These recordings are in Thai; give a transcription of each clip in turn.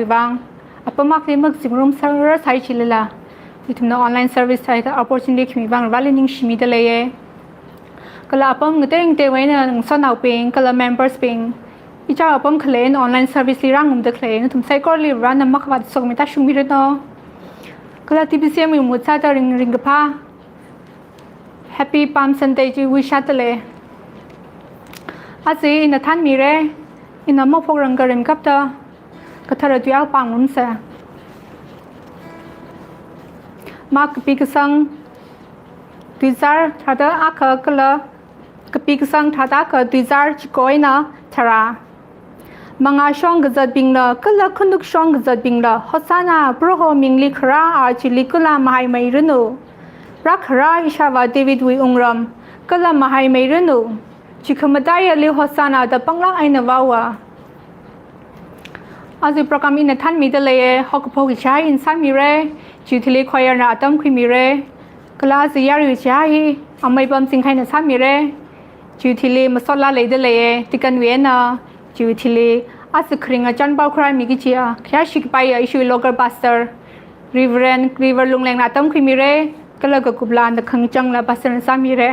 วิบังอัปมักที่มักสิมรุมสังเรือใช้ชิลละที่ทำนออนไลน์เซอร์วิสใช้ก็ opportunity มีบางวันลิงชิมิดเลยก็ละอัปมักเต้งเตไว้เนี่ยสนาวปิงก็ละ members ปิงอีจ้าอัปมักเคลนออนไลน์เซอร์วิสลีร่างมุมเดเคลนทุ่มไซก็รีบร้านน้ำมักวัดส่งมิตาชุมิรเนาะก็ละ TBCM มีมุดซาจะริงกับผ้า Happy Palm Sunday จีวิชาตเลยอาจีอินท่านมีเร่อินน้ำมกพกรังกระเริมกับเธอกระทะระดุยเอาปังมุนเสมากปีกสังดุจาร์ทัดอาคกละกปีกสังทัดอาคดุจาร์จิโกยนะทารามังอาช่องกจัดบิงละกละคุนุกช่องกจัดบิงละฮอสานาโปรโฮมิงลิคราอาจิลิกุลามาไฮไม่รุนูรักราอิชาวาเดวิดวิองรัมกละมาไฮไม่รุนูจิขมดายลิฮอสานาแต่ปังลักไอเนวาวาอาจิโปรแกรมอินท่านมีเดเลยฮอกพกิจอินสันมีเร่จิทลีคอยนาตั้มคุยมีเร่กลาสิยาริจาฮีอเมย์บอมสิงไฮนสันมีเร่จิทลีมาสลาเลยเดเลยติกันเวียนาจิทลีอาศัยคริงอาจารย์บ่าวครายมีกิจยาแค่ชิกไปอิชูโลกาบัสเตอร์ริเวอร์ลุงแรงนาตั้มคุยมีเร่ก็เลยกับกุบลานตะขังจังละบัสเตอร์สันมีเร่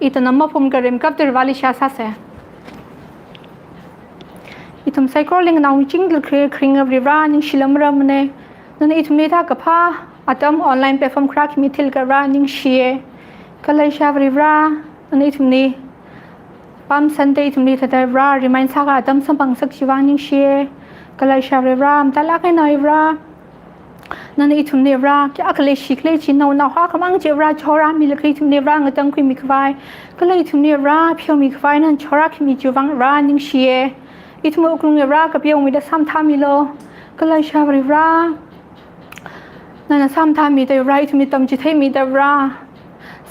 อีตนำมาพมกระเริมกับเดอร์วาลิชาซาเซอีทำไซโคลิงนาวจิงลครีคริงกับริรานิงชิลมรามเน่นั่นอีทำนี้ถ้ากับผ้าอาตมออนไลน์แพลตฟอร์มคราคิมิทิลกับรานิงเชียก็เลยชาวริรานั่นอีทำนี้ปั๊มซันเดย์ทำนี้ถ้าได้ราริมายน์สักอาตมสัมพังสักชีวานิงเชียก็เลยชาวริราแต่ละกันหน่อยรานั่นอีทำนี้ราจะอักเลชิกเลชินาวฮาขมังเจราชอรามีลครีทำนี้ราเงตังคุยมิควายก็เลยทำนี้ราเพียวมิควายนั่นชอราคิมิจูวังรานิงเชียอีทุกมุกลุงเรากับยังมีแต่ซ้ำทามิโลก็เลยชาวริรานั่นซ้ำทามีแต่ไรทุกมีตำจิตให้มีแต่รา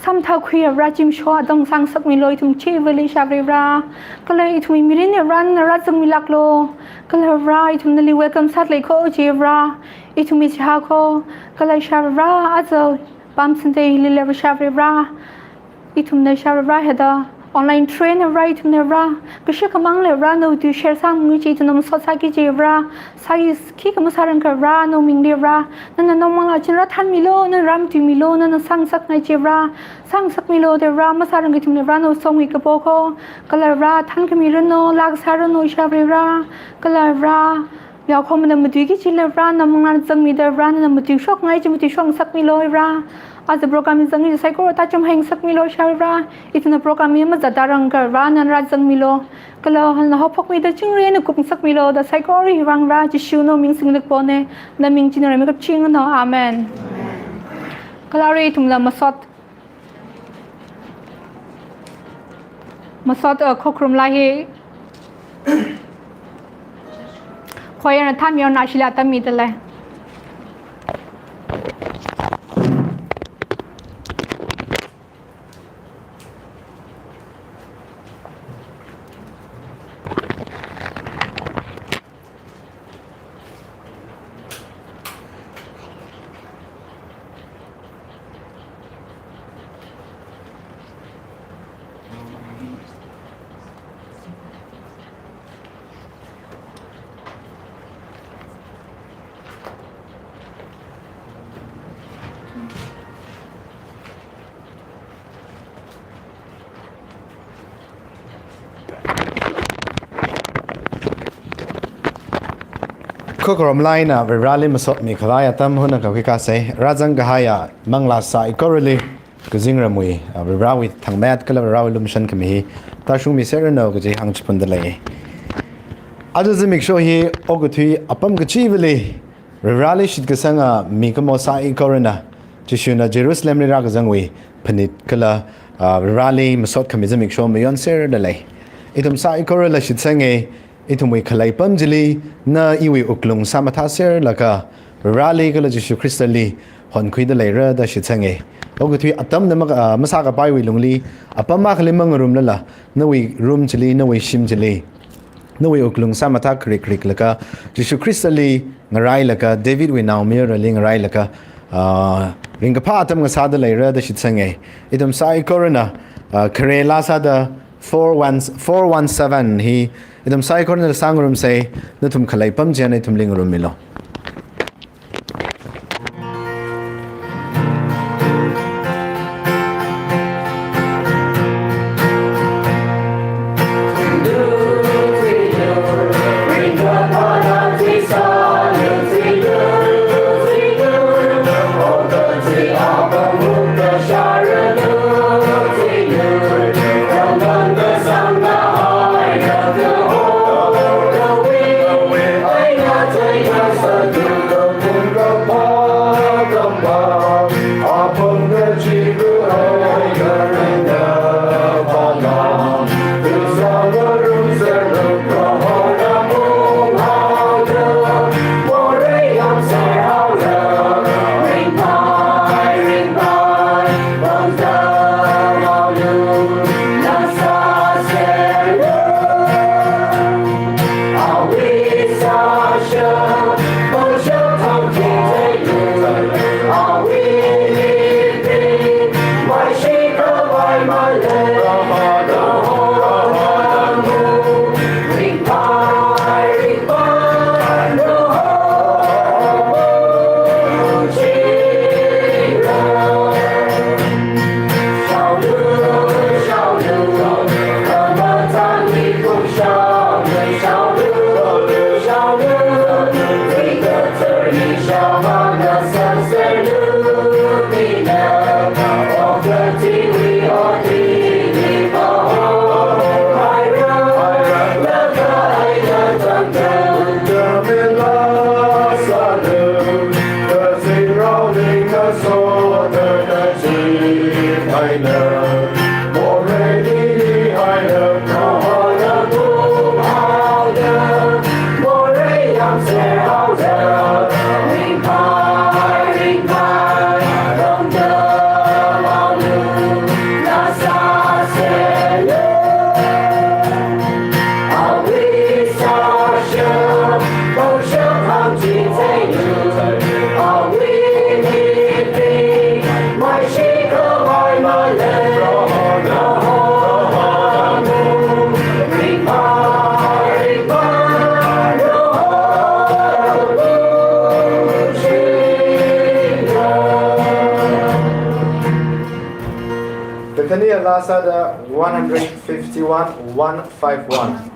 ซ้ำทาคุยราจิมชัวต้องสังสักมิโลทุกชีวิตชาวริราก็เลยทุกมีมิรินรันรัจึงมีลักโลก็เลยราอีทุกนั่นลิเวกัมสัตเลยโคจีราอีทุกมีชาโคก็เลยชาวริราอาจจะปั๊มสันเดย์ลิเลวชาวริราอีทุกในชาวริราเฮดาออนไลน์เทรนอะไรทุกเนราก็เชื่อขมังเลยราโนดูเชร์ซังมือจีตุนมสดใสกิจราใส่ขี้ขมังสารังกับราโนมิงเดรานั่นน้องมังอาจจะรัฐทันมิโลนั่นรำจิมิโลนั่นสังสักในเจราสังสักมิโลเดรามาสารังกิทุกเนราโนส่งอีกโปโคก็เลยราทันขมิรโนลากสารโนชาบราก็เลยราอยากคอมมันมาดูกิจเลราน้ำมังอาจจะมีเดรานั่นมาดูช่วงไงจะมาดูช่วงสักมิโลราอาจจะโปรแกรมจังนี้ใช้ก็ตัดจำแห่งสักมิโลชาวราอีกหนึ่งโปรแกรมนี้มันจะดารังกับร้านนั้นรัฐจังมิโลก็แล้วเราพกมีแต่จิงเรียนกุมสักมิโลแต่ใช้ก็รีรังราจะชิวโนมิงสิงเล็กปนเน่นั่นมิงจินอะไรไม่กับชิงเนาะอาเมนก็แล้วรีทุ่มละมาสอดควบคุมไล่คอยอันท่านมีอนาชิลาตมีแต่เลยก็กรมไลน์นะเวลาเล่นมาสดมีขลายตั้มหุ่นกับกิกาเซราจังกะหายามังลาสายก็เลยก็จิงระมุยเวลาวิทางแมทก็เลยเวลาลุมชันก็มีตาช่วงมีเซอร์โนก็จะหังจุดเดลัยอาจจะมีช่วงที่โอ้ก็ที่อัปมก็ชีวิเลยเวลาเล่นชิดก็สังมีก็มอสายก็เลยนะที่ช่วงนั้นเยรูซาเล็มนี่รักจังวิพนิดก็เลยเวลาเล่นมาสดก็มีจะมีช่วงมีย้อนเซอร์เดลัยไอ้ทุ่มสายก็เลยชิดสังไงอีทุ่มวิขลายปั๊มจิลีน่าอีวิอุกลงสามทัศเซอร์แล้วก็ราลีก็เลยจะชูคริสต์ลีหอนคุยได้เลยเรื่องได้ชิดสังไงโอ้ก็ที่อัตมเนี่ยมาสักกับไปวิลงลีอัปมากเลยมังรุมนั่นล่ะน่าวิรุมจิลีน่าวิชิมจิลีน่าวิอุกลงสามทัศคริกแล้วก็จะชูคริสต์ลีงไรแล้วก็เดวิดวินาวมีร์ลิงไรแล้วก็ริงกับพาอัตมก็สักได้เลยเรื่องได้ชิดสังไงอีทุ่มสายก็เรื่องเคเรลาสักได้417ฮี idam sai corner sangurum say nutum khalai pam jane tum lingurum milo Lasada 151 151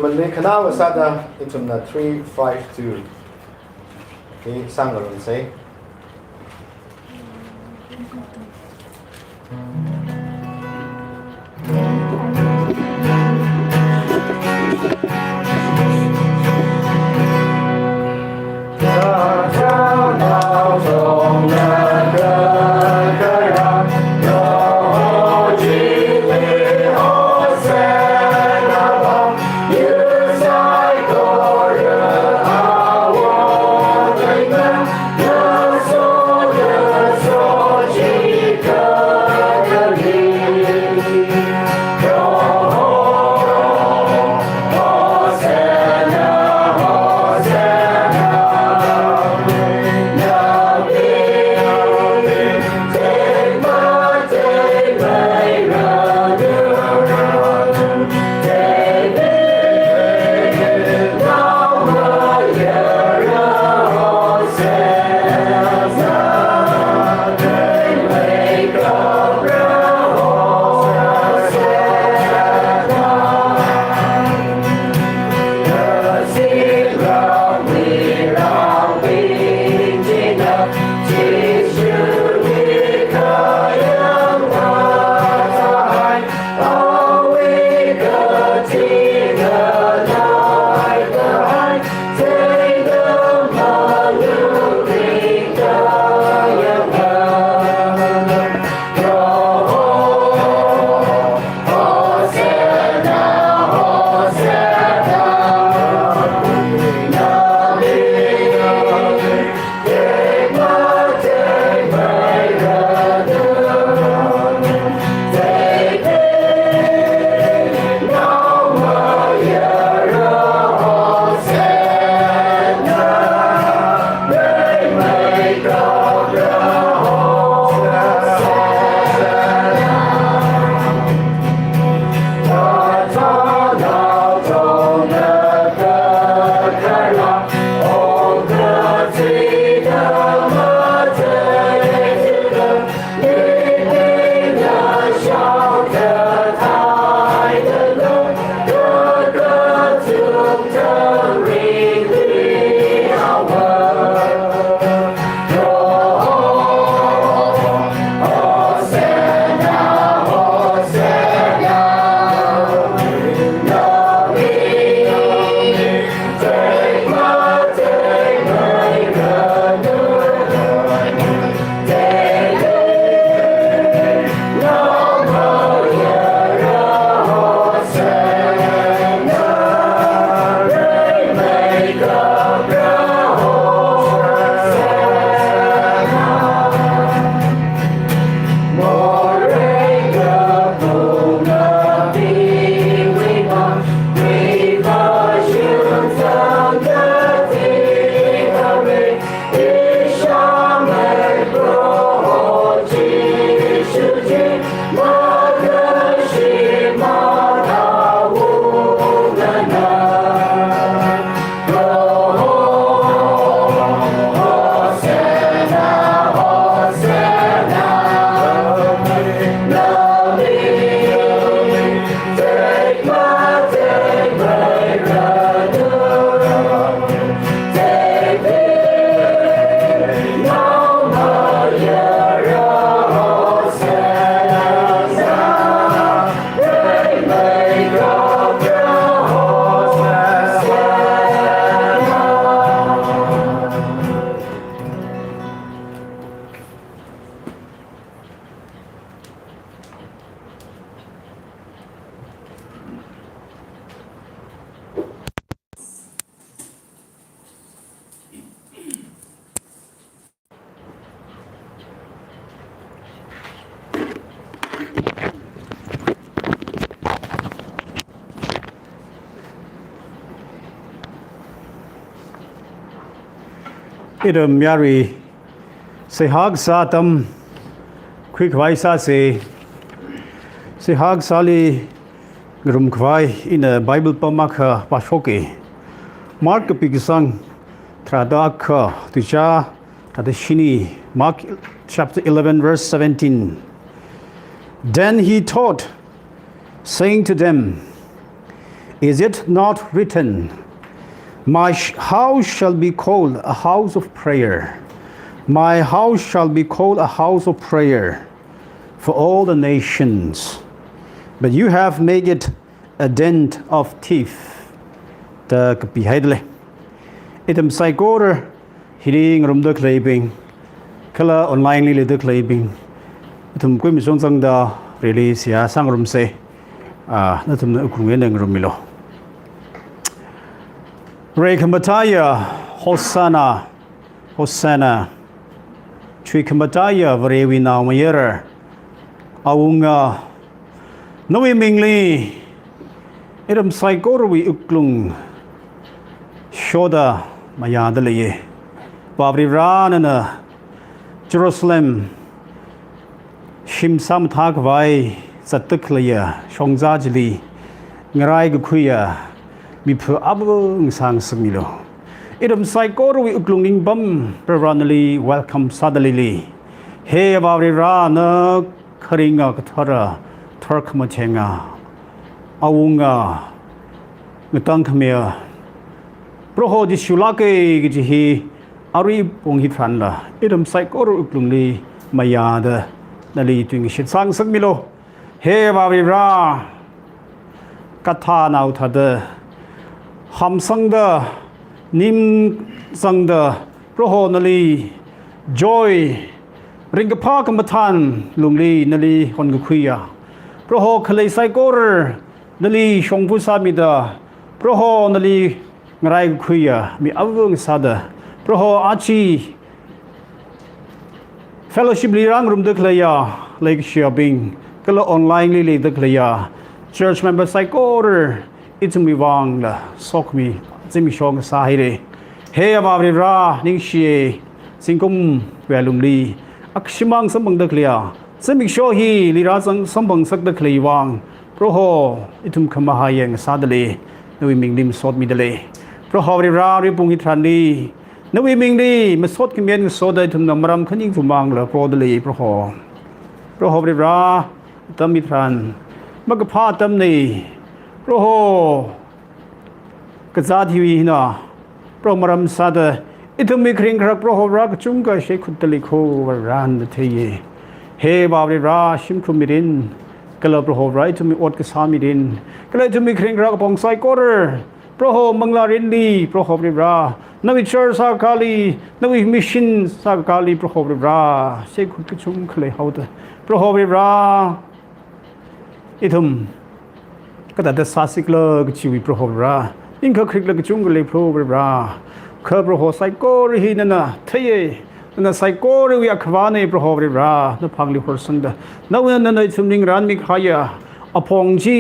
มันเลยขนาดว่าซาดาอิทุมนะ352ที่สร้างกันใช่Idam yari se hag satam quick vaisa se hag sali grum kwai in a Bible pamaka pashoke Mark pigisang tradaka tuja tadashini Mark chapter 11 verse 17. Then he taught, saying to them, Is it not written, My house shall be called a house of prayer. My house shall be called a house of prayer for all the nations. But you have made it a den of thieves. The behavior. Item psychoter hearing room the claiming. Color online li the claiming. Item quim song sang da release ya sang room say. Natum na ukungen ng rumilo. Rekamataya Hosanna Hosanna Trikamataya Varevi Namayera Aunga Novi Mingli Idam Saikorowi Uklung Shoda Mayadalaye Babri Ranana Jerusalem Shim Sam Thakvai Satuklaya Shongzajli Ngarai Gukuyaมีเพื่ออับสร้างสมิโลอิดมไซโกรวิอุกลุงนิงบัมประรานลีเวลคัมซาดลีลีเฮบาริรานคริงากทาระทาร์คมาเชงาอาวงางตังขมีโปรโหดิชุลาเกกิจิฮีอารีปงฮิฟันละอิดมไซโกรอุกลุงลีมายาดนาลีตุงชิดสร้างสมิโลเฮบาริรากัทานาวทัดหำสังเดนิมสังเดพระโหนลีจอยริงกพากรรมฐานลุงลีนลีคนกุคุยาพระโหคเลไซโกรนลีชงพุสามิดาพระโหนลีงไรกุคุยามีอวงซาดาพระโหอาชีเฟลโลชิปลีรังรุมดึกเลยาเลกเชียบิงก็เลยออนไลน์ลีดึกเลยา Church member ไซโกรอิจมีวังละสกมีจะมีชงสาเหตุเฮียบาริรานิ่งเชียสิงคมเวลุมลีอักชิมังสมบังดักเลียจะมีโชฮีลีราสังสมบังสักดักลีวังเพราะโหอิทุมขมาหายังซาดลีนวิมิงดิมสดมีดลีเพราะโหริราริปุงฮิทรันลีนวิมิงดีมาสดกิเมียนสดได้ทุมนำรำขันยิงฟุมังละโปรดลีเพราะโหริราตัมมิทรันมักพาตัมนีพระโหกษัตริย์ทีวีนะพระมรมสัตย์อิทุมีคริงครับพระโหรักจุงก็เชคุตลิโควรันเทียเฮบาริราชิมครุมิรินก็เลยพระโหไรทุมีอดกษามิรินก็เลยทุมีคริงครับปองไซโกรพระโหมังลารินดีพระโหริรานวิชร์สากาลีนวิมิชินสากาลีพระโหริราเชคุตจุงก็เลยเขาแต่พระโหริราอิทุมก็แต่สาสิกเลกชีวิตพระโหรายิ่งเขาคลิกเลกจุงก็เลยพระโหราเขาพระโหไซโกรีฮีนั่นนะเทียนั่นไซโกรีวิอัควานีพระโหรานั่นพังลิฮอร์สันดานั่นนั่นในชุมนิงร้านมิขายาอพงจี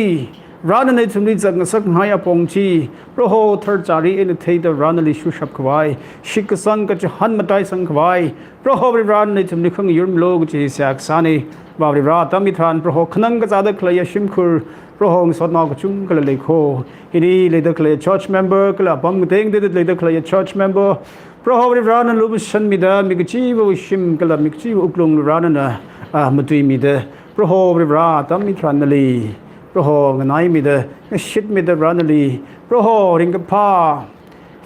ร้านในชุมนิจังสักหายอพงจีพระโหทร์จารีเอ็นเทียร้านลิชุชับควายชิกสังก็จะหันมาได้สังควายพระโหราในชุมนิขังยุมโลกจะเสียกสานีบาริราตามิทานพระโหขนังก็จะได้เคลียชิมคูร์พระองค์สอนมาจุงก็เลยโคฮินีเลยได้เคลีย church member ก็เลยบังเต็งได้เลยได้เคลีย church member พระองค์ร้านนั้นรู้ว่าฉันมีเดิมมีกจีบวิชิมก็เลยมีกจีบอุกลงร้านนั้นมาตุยมีเดิมพระองค์ร้านตามิทานนั่นเลยพระองค์นายมีเดิมชิดมีเดิมร้านนั่นเลยพระองค์ริงกับผ้า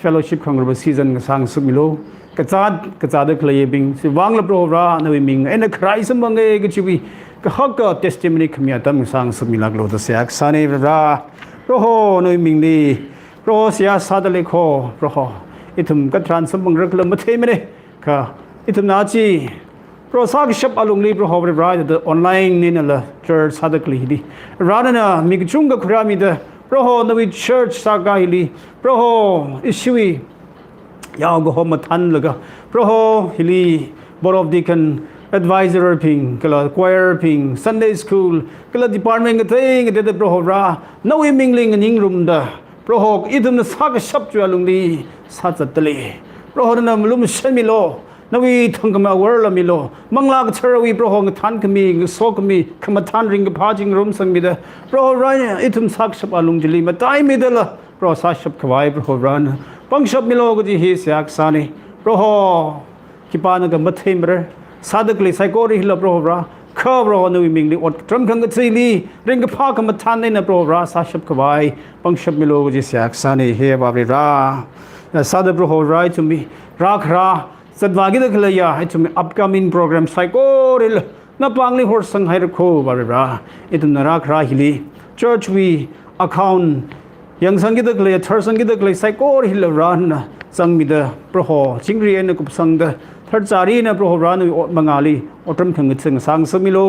fellowship ของเราซีซันก็สร้างสุมิโลกระจาดเคลียบิงสิวังละพระองค์ร้านนั่นมิงเอ็นใครสมบังเอกจีบีก็ฮักก็ testimony ขมีตั้งสร้างสมิลักโลดเสียกสานีราพระโหนมิงดีพระโหเสียสาดเลโคพระโหอิทุมกัทรานสมบังรักลมเทไม่ได้ค่ะอิทุมนาจีพระสักชับอารมณ์ลีพระโหบริบาร์แต่ออนไลน์นี่นั่นแหละ church สาดกลีดีร้านนั้นมีจุงกับครามีเดพระโหนวิ church สากาฮิลีพระโหอิชวียาวก็หอมทันเลยก็พระโหฮิลี board of deacon advisor ping ก็เลย choir ping Sunday school ก็เลย department ก็เองก็เด็ดพระโหราโน้ยมิงลิงกันยิงรุมเดอพระโหอิทุมนั้นสักชับจวนลุงดีสัจตลีพระโหนั้นลุมเชมิโลนวีทั้งกมาเวอร์ละมิโลมังลากเชอร์วีพระโหท่านก็มีโซก็มีขมาท่านริงกับพาจิงรุมสังมิเดพระโหราอิทุมสักชับอลุงจลีมาตายมิเดละพระสักชับขวายพระโหรานะปังชับมิโลก็จะเฮียสักสานีพระโหกิปานก็มัดเทมเรซาดกลีไซโกรีฮิลพระโหรา ข้าเราหนุ่ยมิงลีอดจำขังกษีลีเร่งกับพากรรมฐานในนับโปรราสาชบขวายปังชบมิโลกจิเสียกสานีเฮบาริราสาดโปรโหไรจุมีรักราสัตวากิดขลายาให้จุมี upcoming program ไซโคริลนับปังลีหัวสังให้รักโคบาริราอิตุนรักราฮิลี church we account ยังสังกิดขลายทาร์สังกิดขลายไซโคริลรานะสังมิดาโปรโหจิงเรียนกุบสังดาทัดจารีนะโปรโหรานุมังอาลีอดรำขังกิดสังสังสมิโล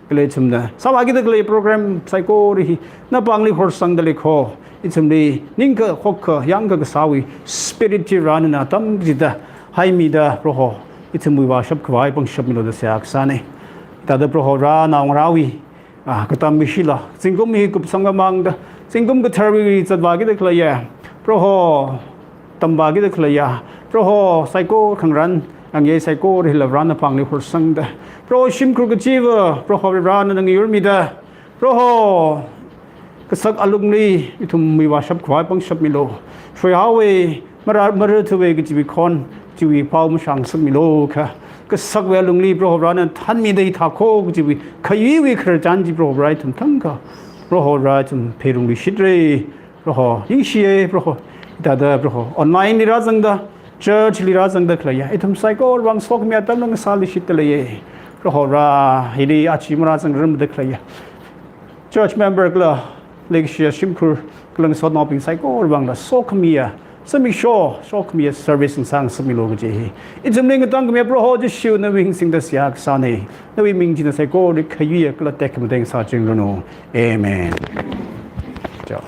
กเลยจุมนะสาวากิดกเลยโปรแกรมไซโครีนับปังลีหัวสังเดลิโคอิจุมดีนิ่งก็ฮกก็ยังก็สาวิสปิริตจิรานะตั้มจิตาให้มีดาโปรโหอิจุมวิวาชับขวายปังชับมิโลเดเสียกษาเนแต่โปรโหรานาองราวีก็ตามมิชิลาสิงคุมมีกุบสังกมังดาสิงคุมก็ทารีจัดวากิดกเลยโปรโหตั้มวากิดกเลยโปรโหไซโคขังรันอังเยไซโคริลรานะปังลีหัวสังดาโปรชิมครูกจีวะโปรโหรานะนังยูร์มิดาโปรโหก็สักอารมณ์นี้ทุ่มมีว่าชับขวายปังชับมิโลช่วยเอาไว้มาเรื่อยๆก็จะมีคนจะมีพาวมุชังสักมิโลค่ะก็สักเวลาลงนี้โปรโหรานะท่านมีได้ทักโคก็จะมีขยี้วิเคราะห์จันจีโปรโหราทั้งค่ะโปรโหราทุ่มเพลงลิชิตเร่โปรโหยิ่งเชียโปรโหแต่โปรโหออนไลน์นี่ราจังดาchurch lira jang da khlaya ithum cycle wang sok mia tam nang sal shit le ye rohora hili achimra jang rum da khlaya church member kla lekshia shimkur klang so no ping cycle wang da sok mia sami sok mia service sang samilo ge hi ithum ning tang mia pro ho ji shu na wing sing da syak sa ne na wi ming ji na cycle ri khayi kla tek mu deng sa jing no amen chao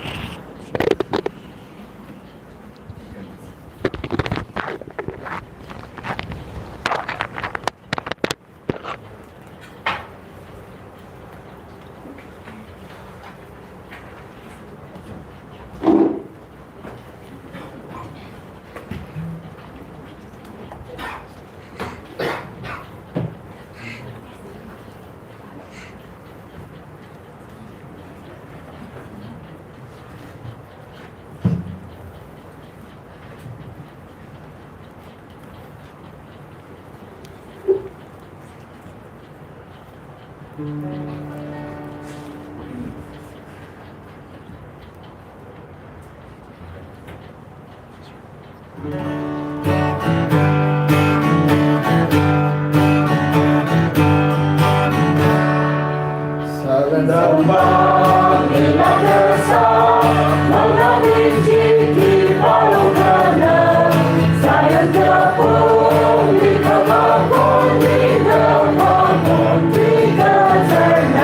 Saya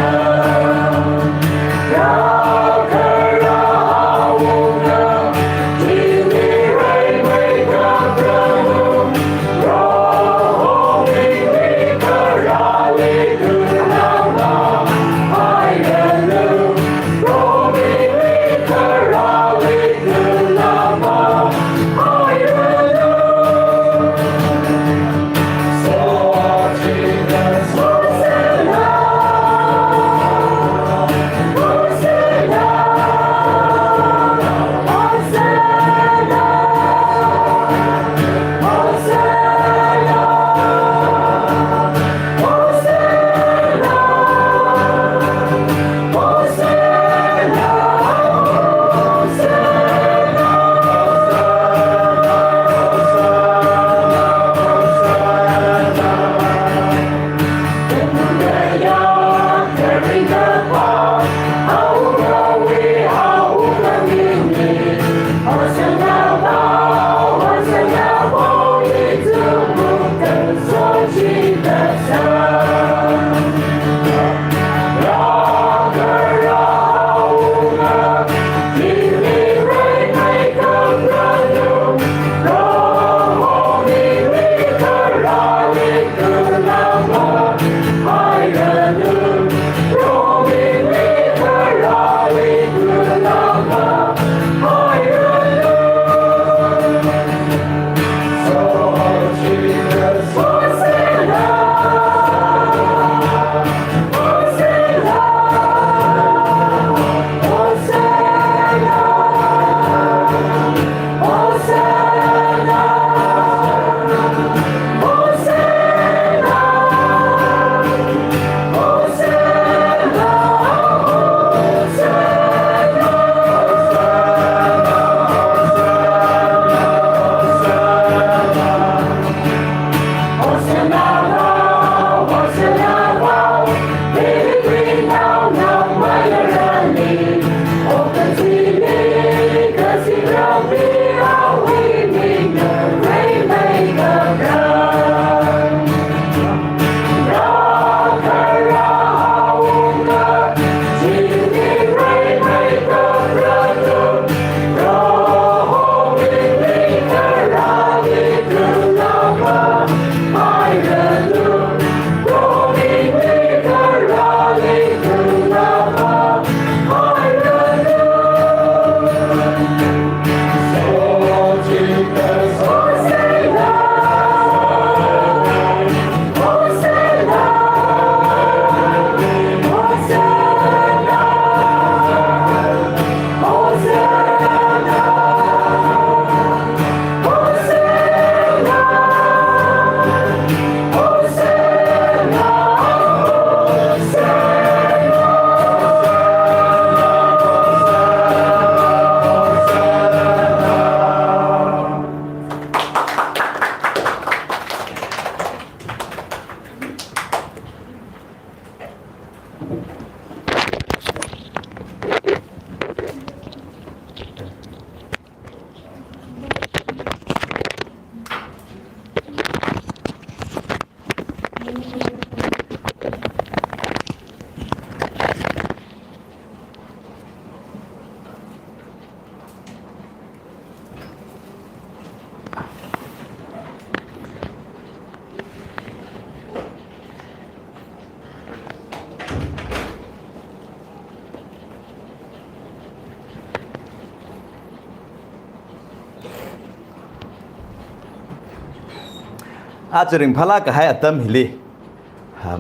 อาจจะริงพลาก็ให้อัตมหิลี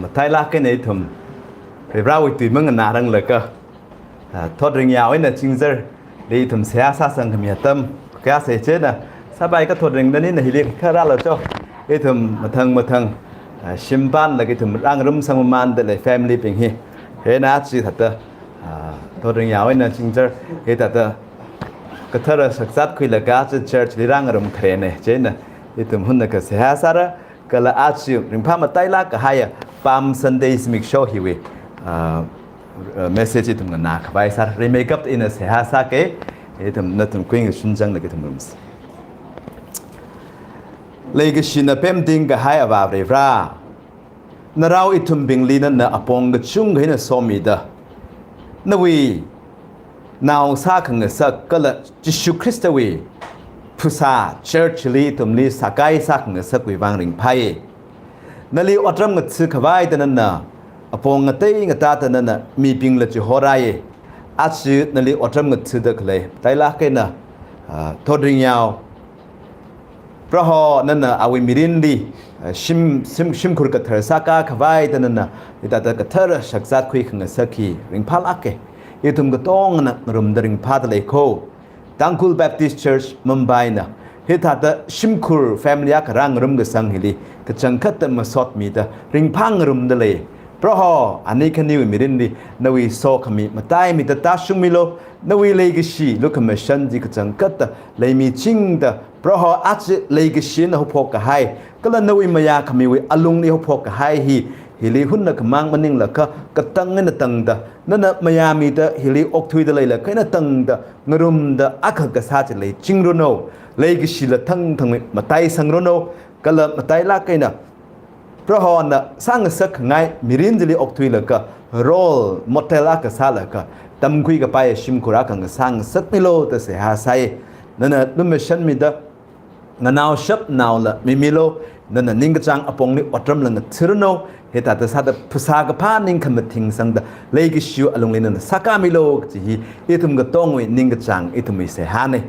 มาไทยลากันในทุ่มเรียบร้อยตุยมึงนารังเลยก็ทอดริงยาวไว้เนี่ยจริงๆดีทุ่มเสียซาสังขมีอัตมแก่เสียเจ็ดนะสบายก็ทอดริงนั่นนี่นะหิลีแค่ร่าเราเจ้าไอ้ทุ่มมาทางชิมบ้านแล้วก็ทุ่มร่างรุ่มสังมันเดลยแฟมิลี่เป็นฮีเฮ้ยนะจีถัดเตอทอดริงยาวไว้เนี่ยจริงๆเฮ้ยถัดเตอก็เธอสักสักคุยแล้วก็จะเชิญที่ร่างรุ่มเครนเนี่ยเจ้านะไอ้ทุ่มหุ่นน่ะก็เสียสาระก็ละอาชีพริมพามาไต้ลาก็ให้ปามซันเดย์สมิกโชว์ฮิวิเมสเซจทุ่มกันนักไปสาระรีเมคอัพอินเสียสักเอ้ทุ่มนั่นทุ่มคุยกับชุนจังเลยก็ทุ่มรุ่มเลยก็ชินเป็นดิ้งก็ให้อาบเรียบร้อยนเราอิทุ่มบิงลีนั่นนะอปองก็ชุ่งให้น่ะสมิดะนวีนาวซาขังเงสักก็ละจิชูคริสต์วีผู้สาเชิร์ชลีตุมลีสักไกสักเงสักวิวังริงไพ่นั่นลีอัตรมเงซื้อขวายแต่นั่นน่ะอปองเงเตยเงตาแต่นั่นน่ะมีปิงละจิฮอรายอาชีพนั่นลีอัตรมเงซื้อเด็กเลยไตลักกันน่ะทอดริงยาวเพราะฮอนั่นน่ะเอาไว้มีรินดีชิมคุรกระเทอสักกาขวายแต่นั่นน่ะอิตาตะกระเทอสักสักคุยขังสักขีริงพาลักเกอีทุ่มก็ต้องนะรุมดริงพาดเลยโคTangkhul Baptist Church Mumbai na hitata shimkur family ak rang rum ga sang hili ka changkhat ma sot mi ta ring phang rum de le proho ani khani mi rin di nawi so khami matai mi ta ta shung mi lo nawi le gi shi lu kham shan ji ka changkhat ta le mi ching ta proho ach le gi shi na ho phok ka hai kala nawi maya khami wi alung ni ho phok ka hai hi hili hun na kamang maning la ka tang na tang da nana mayami da hili ok thui da leila kaina tang da ngarum da akha ka sa che le ching ro no le gi shi la thang matai sang ro no kala matai la kaina prohon na sang sak ngai mirin jili ok thui la ka rol motela ka sa la ka tam kui ka pai shim kura ka sang sak milo ta se ha sai nana dum shan mi da nganaw shap naw la mi milo nana ning ka chang apong ni otram la ngthirno he ta sa da phusa ga pha ning kham thing sang da le gi shu along le na saka mi lo chi hi e thum ga tong wi ning ga chang e thum mi se ha ne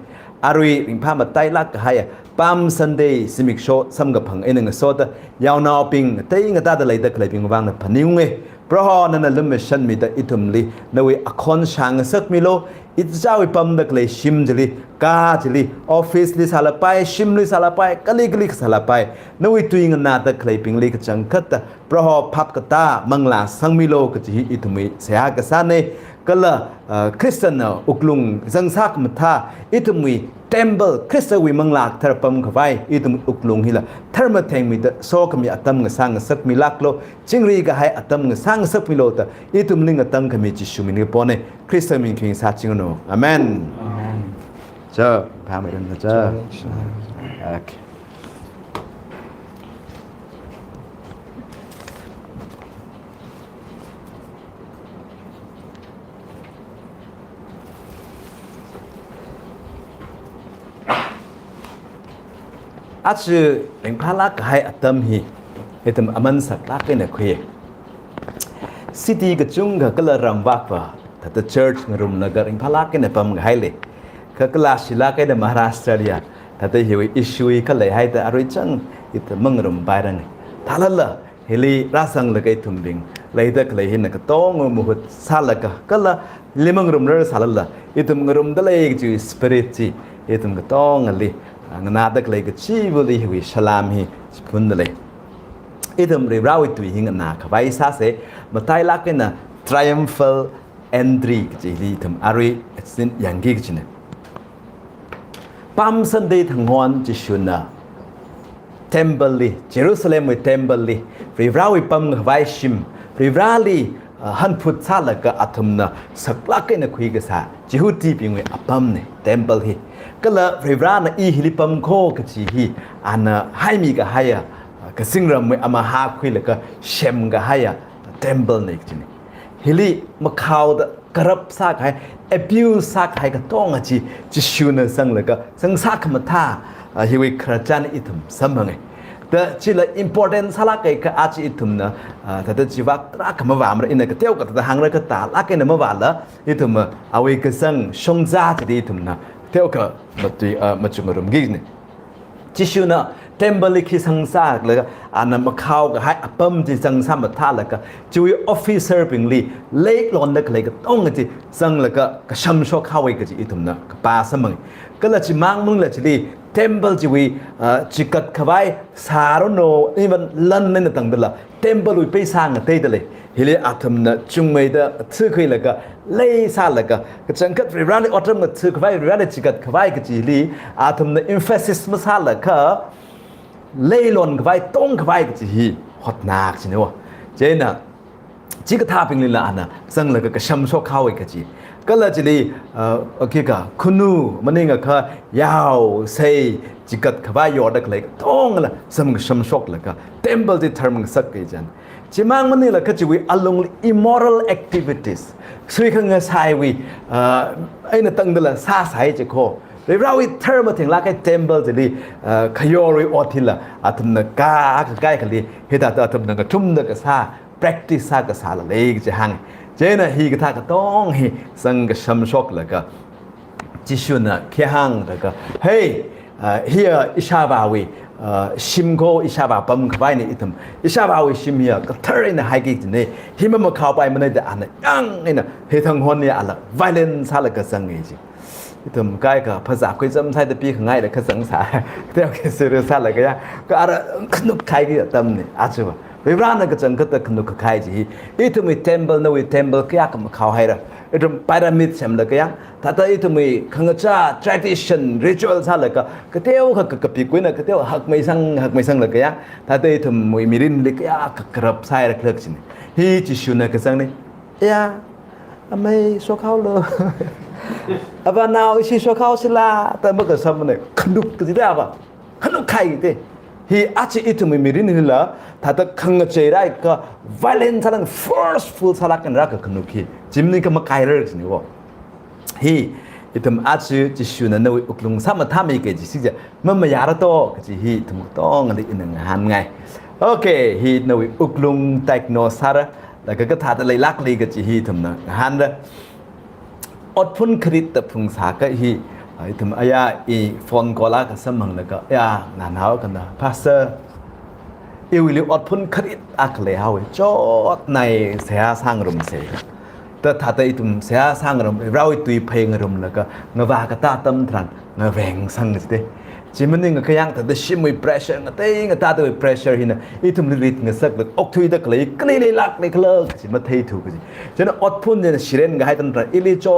arui ring pha ma tai lak ga ha ya pam sunday simik sho sam ga phang e nang so da yaw na ping tai nga ta da le da klai ping wang na phaniu nge pro ho na na lum shan mi da e thum li na wi akhon sang sak mi lo it jawi pam da klai shim jili ka jili office li sala pai shim li sala pai kali sala pai na wi tuing na da klai ping li ka chang khat da pro ho phap ka ta mangla sang mi lo ka chi i thumi se ha ka sa ne kala christian uklung zang sak ma tha i thumi temple christa wi mangla thar pam khawai i thum uklung hila tharma theng mi da so ka mi atam nga sang sak mi lak lo chingri ga hai atam nga sang sak mi lo ta i thum ling atam ka mi chi shu mi ni pone christa mi king sa ching no amen cha pa mai dan cha okayอาชีพเป็นพระลักษณ์ให้อัตมฮีให้ทำอมันสักลักษณ์เนี่ยคุยสิทธิกจุงก็เลยรำวักว่าถ้าจะเชิร์ชงรุมนักเป็นพระลักษณ์เนี่ยปั๊มก็ให้เลยก็ลาศิลาก็ได้มหาราชเรียถ้าจะหิวอิชูยก็เลยให้แต่อริจังอิตมังรุมไปรังท่าละละเฮลีราสังเลยก็ทุ่มบิงเลยแต่ก็เลยเห็นก็ต้องมุหุสาละก็ละลิมังรุมเรื่องสาละละอิตมังรุมได้เลยจูสปิริตจีอิตมังก็ต้องอะไรngana dak le ke chi buli wi salam hi pun le idam re rawi tu hi ngana khawai sa se matai la ke na triumphal entry ji li tham ari sin yang gi chi ne pam sunday thang hon chi shuna temple li jerusalem wi temple li re rawi pam khawai shim re rali han phut sa la ka athum na sakla ke na khui ga sa ji hu ti ping wi apam ne temple hiก็เลยเรียบร้อยนะอีฮิลิปัมโคก็จีฮีอันให้มีก็ให้ก็สิ่งเราไม่เอามาหาคุยเลยก็เชมก็ให้เทมเพิลนี่จีนี่ฮิลิมาข่าวกระรับซักให้เอพิวซักให้ก็ต้องจีชูนสังเลยก็สังซักมาท่าฮิวิคราจานอิทุมสมังไงแต่จีละ important สลักไอ้ก็อาจจะอิทุมนะแต่ถ้าจีว่ารักมาว่ามันอินก็เที่ยวกับแต่หางเลยก็ตาลักไอ้เนี่ยมาว่าละอิทุมเอาไว้ก็สังชงจ้าจะดีอิทุมนะเที่ยวกับมาจุงรุมกินจิชูนะ temple ลิขิสังสากเลยก็อันนั้นมาเข้าก็ให้ปั๊มจีสังสามท่าเลยก็จุย officer ปิงลีเล็กลอนเด็กเลยก็ต้องจีสังเลยก็ชมชกเข้าไว้ก็จีอีตุมนะก็ป้าสมัยก็เลยจีมังมึงเลยจี temple จีวีจีกัดเข้าไว้สารโนนี่มันลั่นนั่นต่างเดละ temple วิไปสร้างกันเตยเลยเฮเลอาตุมนะจุงไม่ได้ซื้อคุยเลยก็เล่ซาเลยก็จังกัดเวลาเลยอดรำก็ซื้อเข้าไว้เวลาเลยจีกัดเข้าไว้ก็จีลีอาตุมนะ emphasis มาซาเลยก็เล่หล่นเข้าไปต้งเข้าไปก็จีฮอตนักใช่ไหมวะเจน่ะจีก็ท่าเป็นลีลานะซึ่งเลยก็ช้ำชกเข้าอีกจีก็เลยจีโอเคก็คุณนูมันนี่ก็ยาวเซจีกัดเข้าไปยอดก็เลยต้งละซึ่งก็ช้ำชกเลยก็เต็มเบลที่เทอร์มสักกี่จันจีมังมันนี่แหละก็จีวิอารมณ์ immoral activities สุยข้างเงยสายวิไอ้เนี่ยตั้งเดือนละซาสายจีโคเราอีเทอร์มาถึงละแค่เทมเบิลจะดีขยอริออทิละอาตุมนักกาใกล้กันเลยเหตุอาตุมนักทุ่มนักซา practice ซากษาละเลยจะหังเจน่ะฮีก็ท่าก็ต้องฮีสังกชมชกแล้วก็จิชุนน่ะแค่หังแล้วก็เฮ้ยเฮียอิชาบาวีชิมโกอิชาบาปั๊มเข้าไปในอิทมอิชาบาวีชิมเฮียก็เทอร์ในไฮกิจนี่ฮีมันมาเข้าไปมันได้อันนั้นยังนี่นะเฮทั้งคนเนี่ยอะไร violence ซาละก็สังเกตที่ทำใกล้กับภาษาคุยจำไทยแต่ปีข้างในเลยก็สังสารเที่ยวกันสื่อสารอะไรก็ยังก็อะไรขนุกใครก็จะทำเนี่ยอาจจะว่าเวลานั้นก็จังก็จะขนุกใครจีอีทมีเทมเบิลนู่นเทมเบิลก็ยังก็มาเข้าให้ละอีทมีพีระมิดเช่นเลยก็ยังถ้าอีทมีข้างจ้า tradition ritual ซะเลยก็เที่ยวก็ปีกุยนะก็เที่ยวหักไม่สั่งเลยก็ยังถ้าอีทมีมิรินเลยก็ยังก็กระบใส่ละเครื่องชิ้นฮีจิชุนนะก็สั่งนี่ไม่ชอบเขาเลยapa now isi sokau sila tapi ke sama kenduk tidak apa kenduk kai gitu hi aci itu memirin hila tata kengecai rai ke violent salang forceful salakan rak kenduk hi jimni ke makai rak sini wo hi itu aci jisu na nawi uklung sama thami ke jisi ja memayara to ke hi itu tong ali inang han ngai okay hi nawi uklung diagnosara la ke thata lai lak li ke ji hi thum na han da อดพ้นคริสต์พุงสาก็ฮีถึงอายาอีฟอนกอลากับสมังแล้วก็ยางานเฮากันนะพาสเตอร์อีวิลิอดพ้นคริสต์อักเลเฮาจอดในเสียสร้างรมเสกแต่ถ้าแต่อีตุมเสียสร้างรมเราอีตุยเพลงรมแล้วก็เงวากตาตั้มทรันเงแหวงสังสิเดจิมันนี่ก็ขยังแต่ได้ชิมวิเพรสเชอร์ก็เต้งก็ตาตัววิเพรสเชอร์หินะอีตุมลิลิตเงสักเลยออกทุยตะกเลยกลีเลยลักเลยเคลิกจิมันเทถูกจิฉะนั้นอดพุ่นเนี่ยชิเรนก็ให้ตันตระอิลิจอ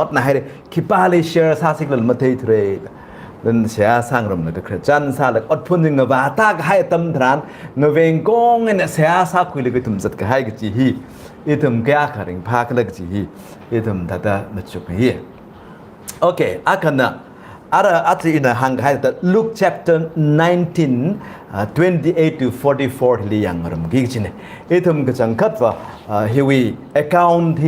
ดนะให้คิปาเลเชอร์ซาสิกเลยมาเทถูเรนั่นเสียสร้างรมเลยก็คริสจันซาเลยอดพุ่นเนี่ยเงวาตาก็ให้ตั้มทรันเงเวงกงเนี่ยเสียสาคุยเลยก็ตุมจัดก็ให้ก็จีฮีอีตุมแก่อาคาริงพาก็เลยก็จีฮีอีตุมตาตามาจุกฮีโอเคอาคันนะAtri in a hang hai that Luke chapter 19 28 to 44 li yang ram gi chine etum ka chang khat wa hiwi account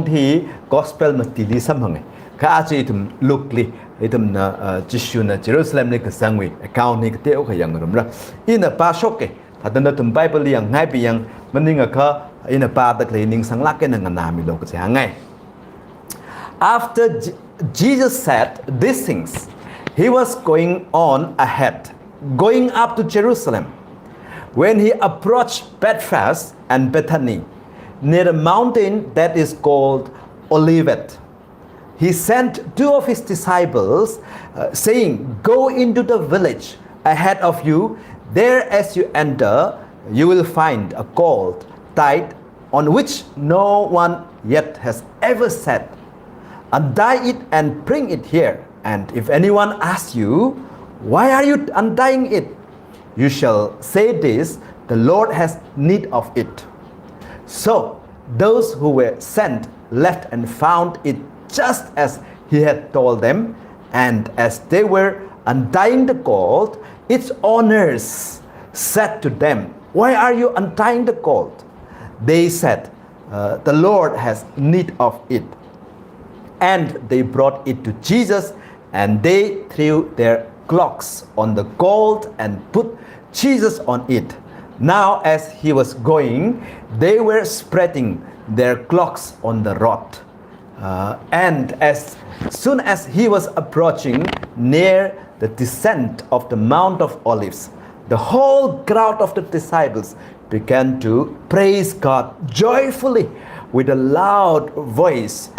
hi gospel ma ti li sam hang ka achi etum Luke li etum na jishu na Jerusalem ni ka sangwi account ni ka teo ka yang ram ra in a pa shok ke hadan tum bible yang ngai pi yang maninga ka in a pa tak le ning sang lak ke na na mi lo ka cha ngai after Jesus said these things, he was going on ahead, going up to Jerusalem. When he approached Bethphage and Bethany, near a mountain that is called Olivet, he sent two of his disciples, saying, "Go into the village ahead of you. There as you enter, you will find a colt tied on which no one yet has ever sat. Untie it and bring it here. And if anyone asks you, why are you untying it? You shall say this, the Lord has need of it." So those who were sent left and found it just as he had told them. And as they were untying the colt, its owners said to them, "Why are you untying the colt?" They said, "The Lord has need of it." And they brought it to Jesus, and they threw their cloaks on the colt and put Jesus on it. Now as he was going, they were spreading their cloaks on the road. and as soon as he was approaching near the descent of the Mount of Olives, the whole crowd of the disciples began to praise God joyfully with a loud voice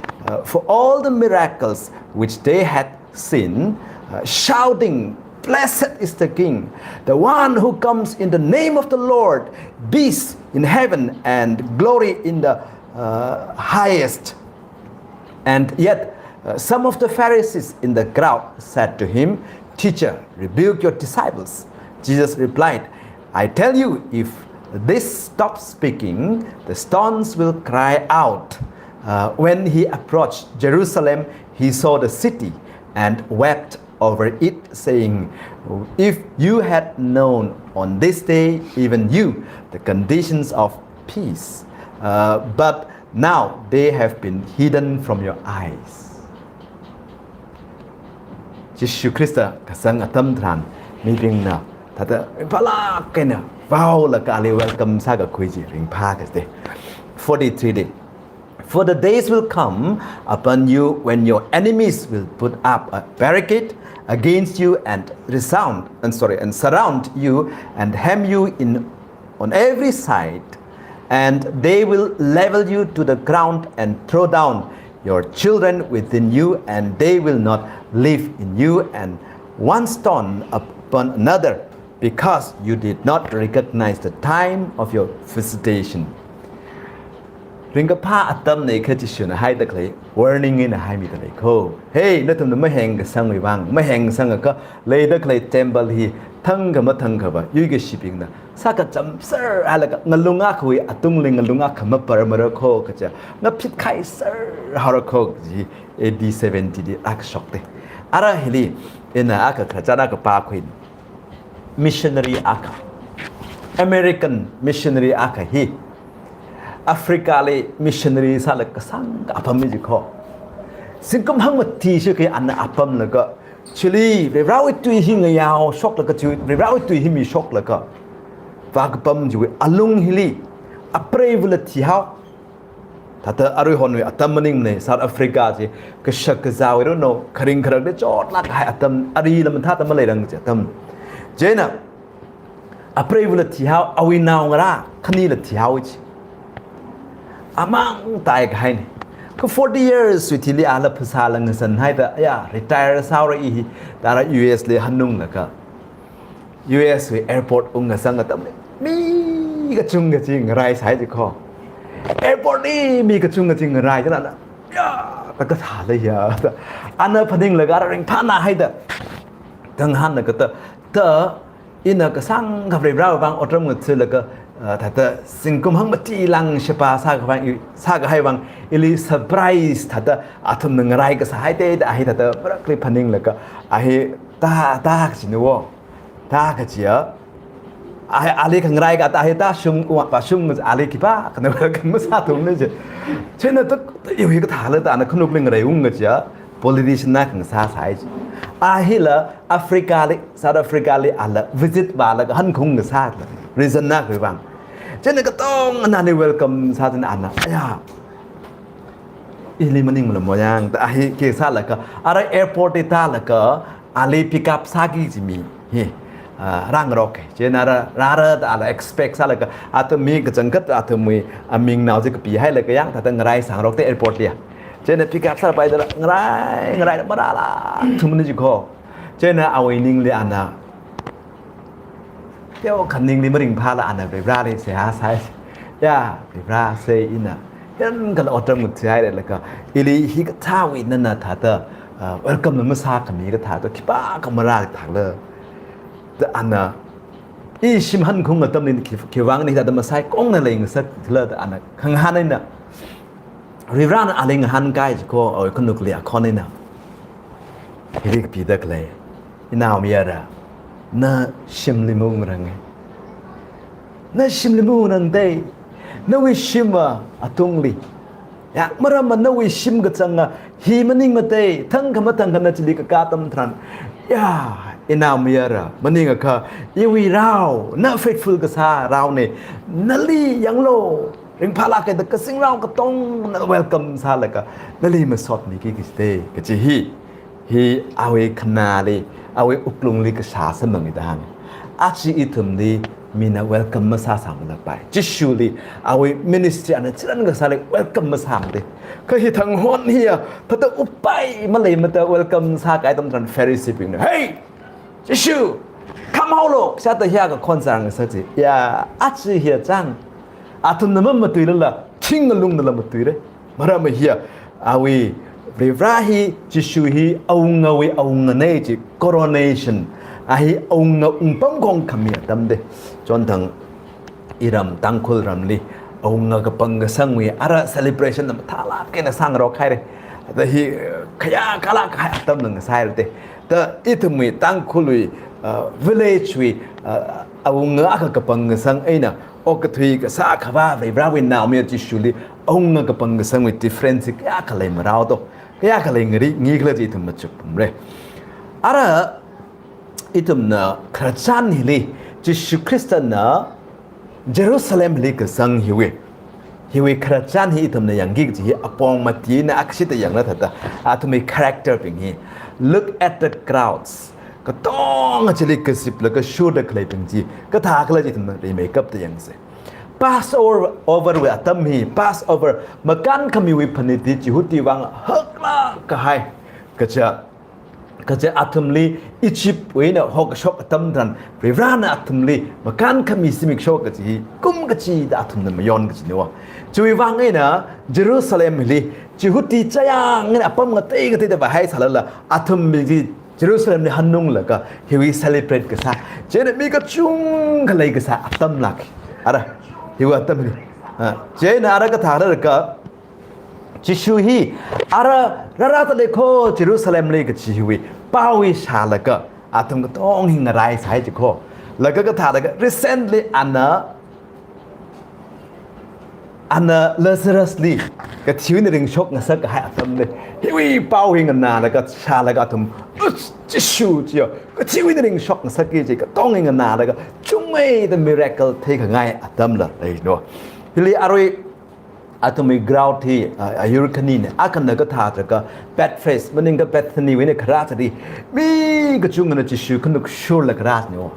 for all the miracles which they had seen, shouting, "Blessed is the King, the one who comes in the name of the Lord, peace in heaven and glory in the highest." And yet some of the Pharisees in the crowd said to him, "Teacher, rebuke your disciples." Jesus replied, "I tell you, if this stops speaking, the stones will cry out." When he approached Jerusalem, he saw the city and wept over it, saying, "If you had known on this day, even you, the conditions of peace, but now they have been hidden from your eyes." ယေရှုခရစ်တကဆန်အတမ်ထရန်မီရင်နာတတဖလာကဲနာဘောလကလေဝဲကမ်ဆာကခွေးကြီးရင်ဖာကတဲ့ 43 day For the days will come upon you when your enemies will put up a barricade against you and surround you and hem you in on every side, and they will level you to the ground and throw down your children within you, and they will not live in you, and one stone upon another, because you did not recognize the time of your visitation. Ringa pa atam nei khachi shuna hai tak lei warning in hai mi tak ko hey na tum ma heng ka sang wi wang ma heng sang ka lei dak lei temple hi thang ka ma thang ka ba yu ge shipping na sa ka cham sir ala ka ngalunga khui atung ling ngalunga khama par ma ro kho ka cha na phit khai sir har kho ji AD 70 di ak shok te ara hili ina aka khachana ka pa khuin missionary aka American missionary aka hi Africa le missionary sa la kasang apam mi ko singkum hang ma ti shi ke an apam la ka chili re rawi tu hi nga yaw shok la ka chu re rawi tu hi mi shok la ka wa ka pam ju alung hili apre vula ti haw ta ta arui hon wi atam maning ne South Africa ji ka shak ka zaw ro no kharing kharak de chot la ka atam ari la man tha ta ma le rang je tam je na apre vula ti haw awi naw ngara khani la ti haw ji amang tai kai ni ko 40 years witili ala phasa lang san hai da ya retire saura I dara US le hanung la ka US we airport ung ga sang ta mi ga chung ga jing rai sai ji kho airport ni mi ga chung ga jing rai ja na ya ta ka tha le ya ana phading la ga ring pha na hai da dang han la ka ta ina ka sang ga bre bra bang otram ngut la ka ta ta singkum hang mati lang shapa sa ga hai bang ili surprise ta ta athum nang rai ka sa hai te da hai ta ta prakli phaning la ka ai ta chi no ta ka chia ai ali khang rai ka ta hai ta shum pa shum ali ki pa ka na ka ma sa thum ne je chena ta yu hi ka tha la ta na khunuk ling rai ung ga chia politician na khang sa sai ai la Africa le South Africa le ala visit ba la ka han khung ga sa reason na ka bang chena ka tong na ni welcome sa tan ana aya ili maning mo moyang ta ai ke sa la ka ara airport ta la ka ali pick up sa gi ji mi he rang rock chena ra ta ala expect sa la ka atmi ka changkat atmi aming naw ji ka pi hai la ka yang ta ta ngai sang rock te airport dia chena pick up sa pai da ngai ma da la thum ni ji kho chena awai ning le ana theo khẩn ninh đi mà đình pha là anh ở ra đi sẽ há sai ya ra xây ina yan cái ở trong một trái này là cái ili hi cái thao in nên là thà tơ welcome nó mới xa cái mi cái thà tơ khi ba camera cái thà lơ tơ anh à i sim hân không ở tâm nên khi vắng này thà tơ mà sai con này liền sát lơ tơ anh à khang han này nè ri ra anh liền han cái có ở con nục lìa con này nè ili cái pi tơ cái nào mi ra na shim limung rang na shim limung rang day na wi shim atung li ya maram na wi shim ga changa hi maning mate thang khama thang kana chili ka tam thran ya ina miara maning ka I wi rao na faithful ka sa rao ne na li yang lo ring phala ke the kasing rao ka tong welcome sa la ka na le ma sot ni ki ste ka chi hi awe khna le awe uklung li ka sa sa mang da a chi itum li mina welcome ma sa sang la pai chi shu li awe ministry an chiran ga sa le welcome ma sang de ka hi thang hon hi ta ta upai ma le ma ta welcome sa kai tom tran pharisee ping hey chi shu come how lo sa ta hia ga kon sang sa ji ya a chi hi chang atum na ma tu la thing lung la ma tu re mara ma hi awe Rivrahi Jishuhi Aungawi Aunganeji coronation ahi Aunga Umpangong Kamia Damde John Tang Iram Tangkhul Ramli Aunga Kapanga Sangwi Ara celebration of Tala Kena Sang Rokai the he Kaya Kala Katam Nang Sairte the Itumi Tangkhului village we Aunga Kapanga Sang Aina Okatui Sakava Rivrawi now me Jishuli Aunga Kapanga Sang with difference Yakale Marauto kaya kalay ngi kala itum machup re ara itum na Krachan hili Jishu Krista na Jerusalem hili ka sang hiwi Krachan hi itum na yangi ji apong mati na aksita yang na thata atumi character ping hi look at the crowds ka tong achili ka sip la ka shoot the clay ping ji ka tha kala itum na makeup ta yang se Passover we atam hi Passover makan kami we paniti jihuti wang hakla kahai kaja atumli Egypt we na hok shop atam dan rana atumli makan kami simik shop kaji kum kaji da atum na mayon kaji newa chui wang na Jerusalem li jihuti chayang na apam ngatei ngatei da bahai salala atum li Jerusalem ni hanung la ka hiwi celebrate ka sa jene mi ka chung kalai ka sa atam lak ara hiwa tamri je na ara ka thara ka Jishu hi ara rara ta lekho Jerusalem le ka chiwi pawi shala ka atum ka tong hing rai sai ji kho la ka thara ka recently ana Lazarus li ka chiwi ni ring shok na sak ka hai atam le hiwi pawi hing na la ka shala ka atum Jishu ji ka chiwi ni ring shok na sak ji ka tong hing na la ka chumai the miracle take ngai atam la ai no hili aroi atumi grout hi ayurkani ne akan ka tha ka bad face maning ka bethany we ne kharati mi ka chung na Jishu kunuk shur la kras ne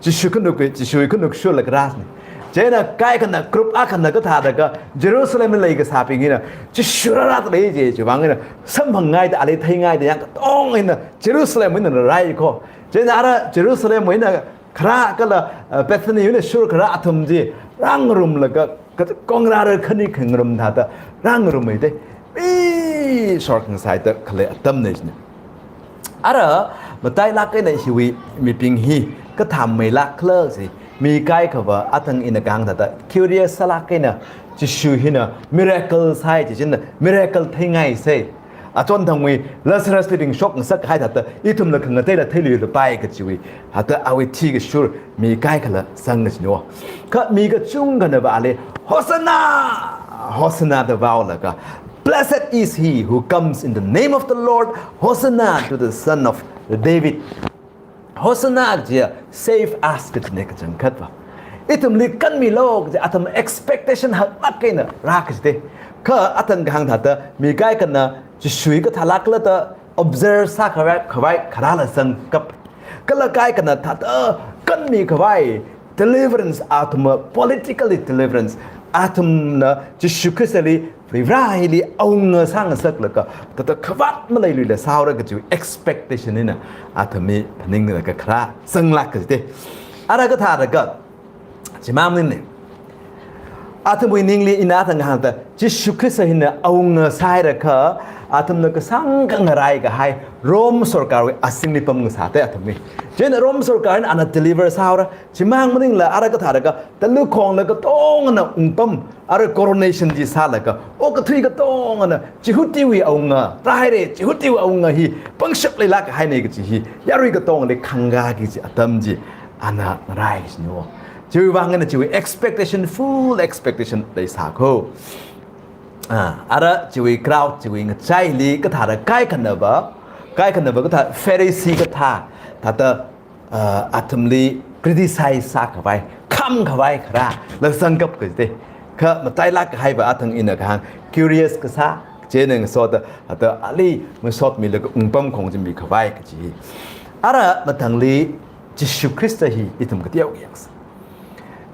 Jishu kunuk shur la kras ne jena kai kana group akan ka tha ka Jerusalem lai ka saping ina Jishu rat le je wang ina samphang ngai da ale thai ngai da yang tong ina Jerusalem ina rai ko jena ara Jerusalem we na khara kala Bethany ne shur khara athum ji rang rum la ka kong ra khani kheng rum tha ta rang rum mai de bi short ng sai ta khale atam ne ne ara matai la kai nei hiwi mi ping hi ka tham mai la kler si mi kai khawa athang in gang tha ta curious sala kai na Jishu hi na miracle sai ji jin miracle thai ngai se Aton thangwi Lazarus feeding shock sak hai ta itum la khang te la theli le pai ka chiwi hata awi thi ga shur mi kai khala sang ga no ka mi ga chung ga na ba le Hosanna the vow la ka blessed is he who comes in the name of the Lord Hosanna to the son of David Hosanna ji save us ka ne ka chang khat ba itum li kan mi lok ja atam expectation ha mak kai na ra ka de ka atan ga hang ta mi kai kan na Jishui ka thalak la ta observe sa khawai khara la sang kap kala kai kana tha ta kan mi khawai deliverance atum politically deliverance atum na Jishu Christali rivraili aung sang sak la ka ta khawat ma lai lu la saw ra ka ju expectation ina atami ning la ka khara sang lak ka de ara ka tha ra ka chimam ne atum ningli ina thang ha ta Jishu Christ hina aung sai ra ka atum na ka sang ka ngarai ka hai Rom sarkar we asing ni pam sa te atum ni jen Rom sarkar ana deliver saura chimang maning la ara ka thara ka talu khong la ka tong na umpam ara coronation ji sa la ka o ka thui ka tong na chihuti wi aunga rai re chihuti wi aunga hi pangshap le la ka hai nei ka chi hi yarui ka tong le khanga ki ji atam ji ana rai no ji wang na ji expectation full expectation dai sa ko ara jiwi crowd jiwi ngachai li ka thara kai khanaba ka tha Pharisee ka tha ta atumli criticize sa khawai kham khawai khara la sangkap ka te ก็มาใจรักให้แบบทั้งอินกับทาง curious ก็ซะเจนึงสอดแต่อะไรมันสอดมีแล้วก็ปั๊มคงจะมีขวายก็จีอะไรมาทางลีจิสุคริสต์ฮีอิทุมก็เดียวอย่างสิ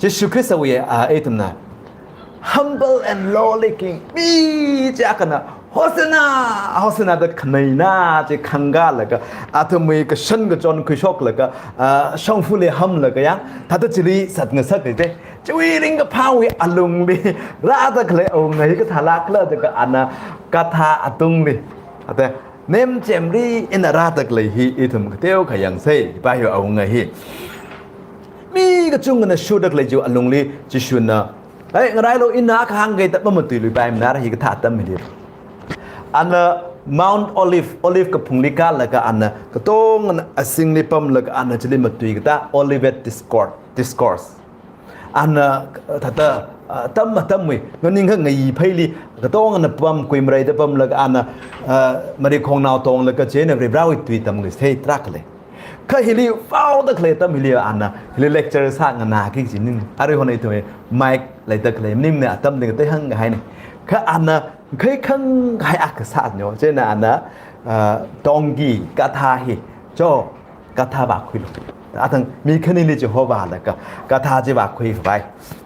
จิสุคริสต์ว่าอิทุมนะ humble and lowly king มีจ้ากันนะโฮสนาแต่ขณะน่าจะขังกาแล้วก็อาจจะมีก็ฉันก็จนคุยชกแล้วก็ช่องฟูเลยฮัมแล้วก็ยังถ้าจะจีรีสัตว์เงสักเลยจะวิ่งก็พาวิอารมณ์ดิราตะเคลเอาไงก็ทารักเลยแต่ก็อันน่ะกาธาอตุงดิแต่เนมเจมรีอินราตะเคลฮีอิทุมก็เที่ยวขยังเซ่ไปเอาไงฮีมีก็จุงกันนะชูดักเลยจูอารมณ์ดิจิชุนนะไอ้ไงเราอินนักฮังเกตมันตุยลุยไปมันอะไรฮีก็ท่าตั้มไม่ดีอันน่ะ Mount Olive กับพุงลิกาแล้วก็อันน่ะก็ต้องอันสิ่งนี้ปั๊มแล้วก็อันน่ะจะได้มาตุยก็ได้ Olivet Discourse อันน่ะถ้าตั้มวิงั้นนี่ก็ไงเพลีก็ต้องอันน่ะปั๊มคุยมาได้ปั๊มแล้วก็อันน่ะมาได้ของนาวตรงแล้วก็เจนเนี่ยเราตุยตั้มเลยเฮ้ยตรักเลยก็เฮลิฟ้าวตะเคลตั้มเฮลิอันน่ะเฮลิเลคเชอร์สร้างงานนาคิดสินึงอะไรคนนี้ตัวเองไมค์เลยตะเคลนิ่มเนี่ยตั้มเนี่ยก็ได้หั่งไงนี่ก็อันน่ะเคยขังใครอักษรเนาะเช่นอันน่ะดองกีกาธาฮิโจกาธาบาคุยลูกแต่ทั้งมีแค่นี้เลยจะหัวบาแล้วก็กาธาจะบาคุยไป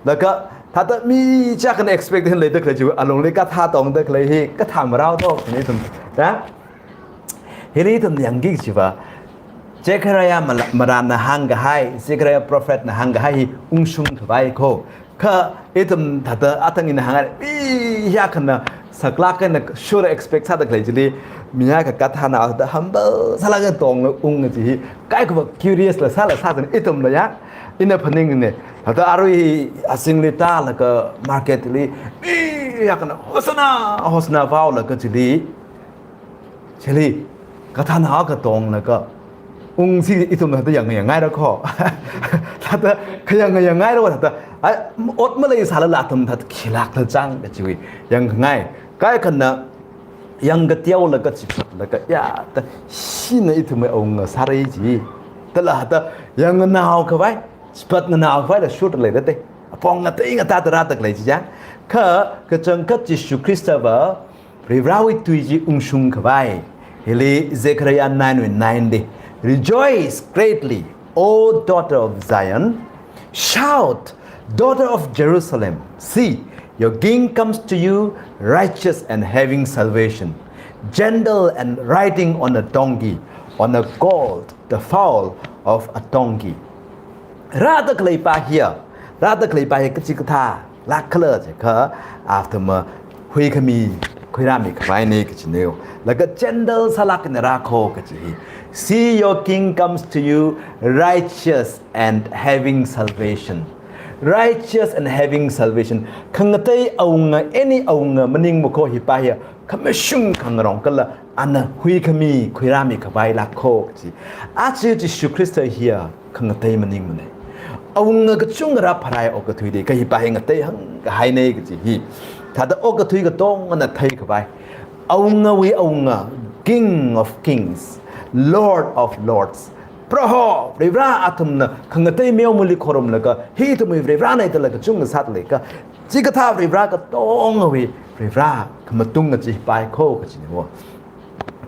แล้วก็ถ้าจะมีจากกัน expect เห็นเลยตะเคลจูอารมณ์เลยกาธาตองตะเคลฮิก็ทำเราต้องนี่ทำนะเฮลิทำอย่างกี่สิวะเจ้าใครมาดานนะฮังกะให้เจ้าใคร prophet นะฮังกะให้อุ้งชุมถวายโคก็อิทำถ้าจะอัตงินฮังอีอยากนะสักลักกันนะ sure expect ซะตะเคลจีมีอะไรกับกาธานาแต่ humble สลักกันตรงแล้วอุ้งจีใกล้กับ curious เลยซะซะจนอิทำเลยยะอินเนอร์พันนิ่งเนี่ยถ้าอารุยสิงลิตาแล้วก็ market เลยอยากนะโฆษณาฟ้าแล้วก็จีกาธานาก็ตรงแล้วก็อุ้งสิอิทำแต่อย่างง่ายแล้วก็ถ้าขยังง่ายแล้วถ้าอดมาเลยสารละทำถ้าขี้ลักจังก็จียังง่ายใกล้กันนะยังกระเทียวแล้วก็จิบแล้วก็ยาแต่ชินอิทำไม่เอาเงินสารจีแต่ละแต่ยังเงินเอาเข้าไปจิบเงินเอาเข้าไปแล้วชุดเลยได้แต่ปองกันแต่อิงตาตระตะเลยจีจังก็จังก็จิสุคริสต์ว่าริบราวิตุยจีอุ้งชุงเข้าไปเฮลิเซครยาน9:9 ดิRejoice greatly, O daughter of Zion. Shout, daughter of Jerusalem. See, your king comes to you, righteous and having salvation, gentle and riding on a donkey, on a gold, the foal of a donkey. Rather clay by here, rather clay by a kachikata, la color, after ma, huikami, kuramik, vine, like a gentle salak in the rako. See, your king comes to you, righteous and having salvation. Righteous and having salvation. Kangatay aunga any aunga maning moko hipaya kamashung kangrong kala ana hui kami kuirami kabai la ko ji. Achi Jisu Christ here kangatay maning mane. Aunga kachung ra parai okatui de kai hipaya ngatay hang hai ne ji hi. Tada okatui ka tong ana thai kabai. Aunga we aunga King of Kings. Lord of Lords. Praho, Rivra Atumna, Kangate Mili Korum Laka, he to me Rivrana like a Junga Satlaka, Zigata Rivraka Tong away, Rivra, Kamatunga Ji by Kokachino.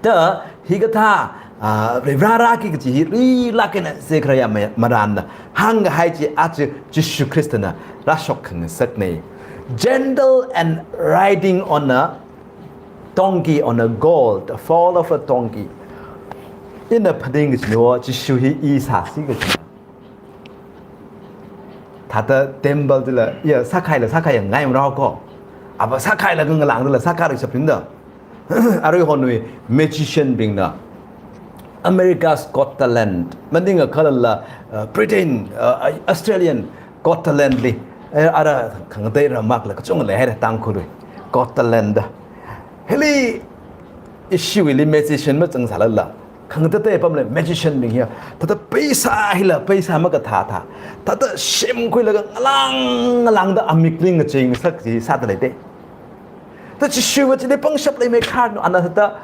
The Higata, Rivraki, re lakin Sekraya Maranda, Hang Haji Achi Jishu Christina, Rashok and Setne. Gentle and riding on a donkey on a gold, the fall of a donkey. In the pudding is no, just show he is a secret. Tata temple de la, yeah, Sakai and Nine Rocko. About Sakai la Gungalang, the Sakai is a pinder. Arihonwe, magician being the America's got talent. Mending a color, Britain, Australian got talent. Other Kangatera mark like a jungle had a Tangkhul, got talent. Heli issue really magician, Mutton Salala. Kangatay public magician being here. Tata Pesa Hilla, Pesa Magatata. Tata Shim Quillagan along the Amikling chain Saturday day. That's a shoe which they punch up, they make hard another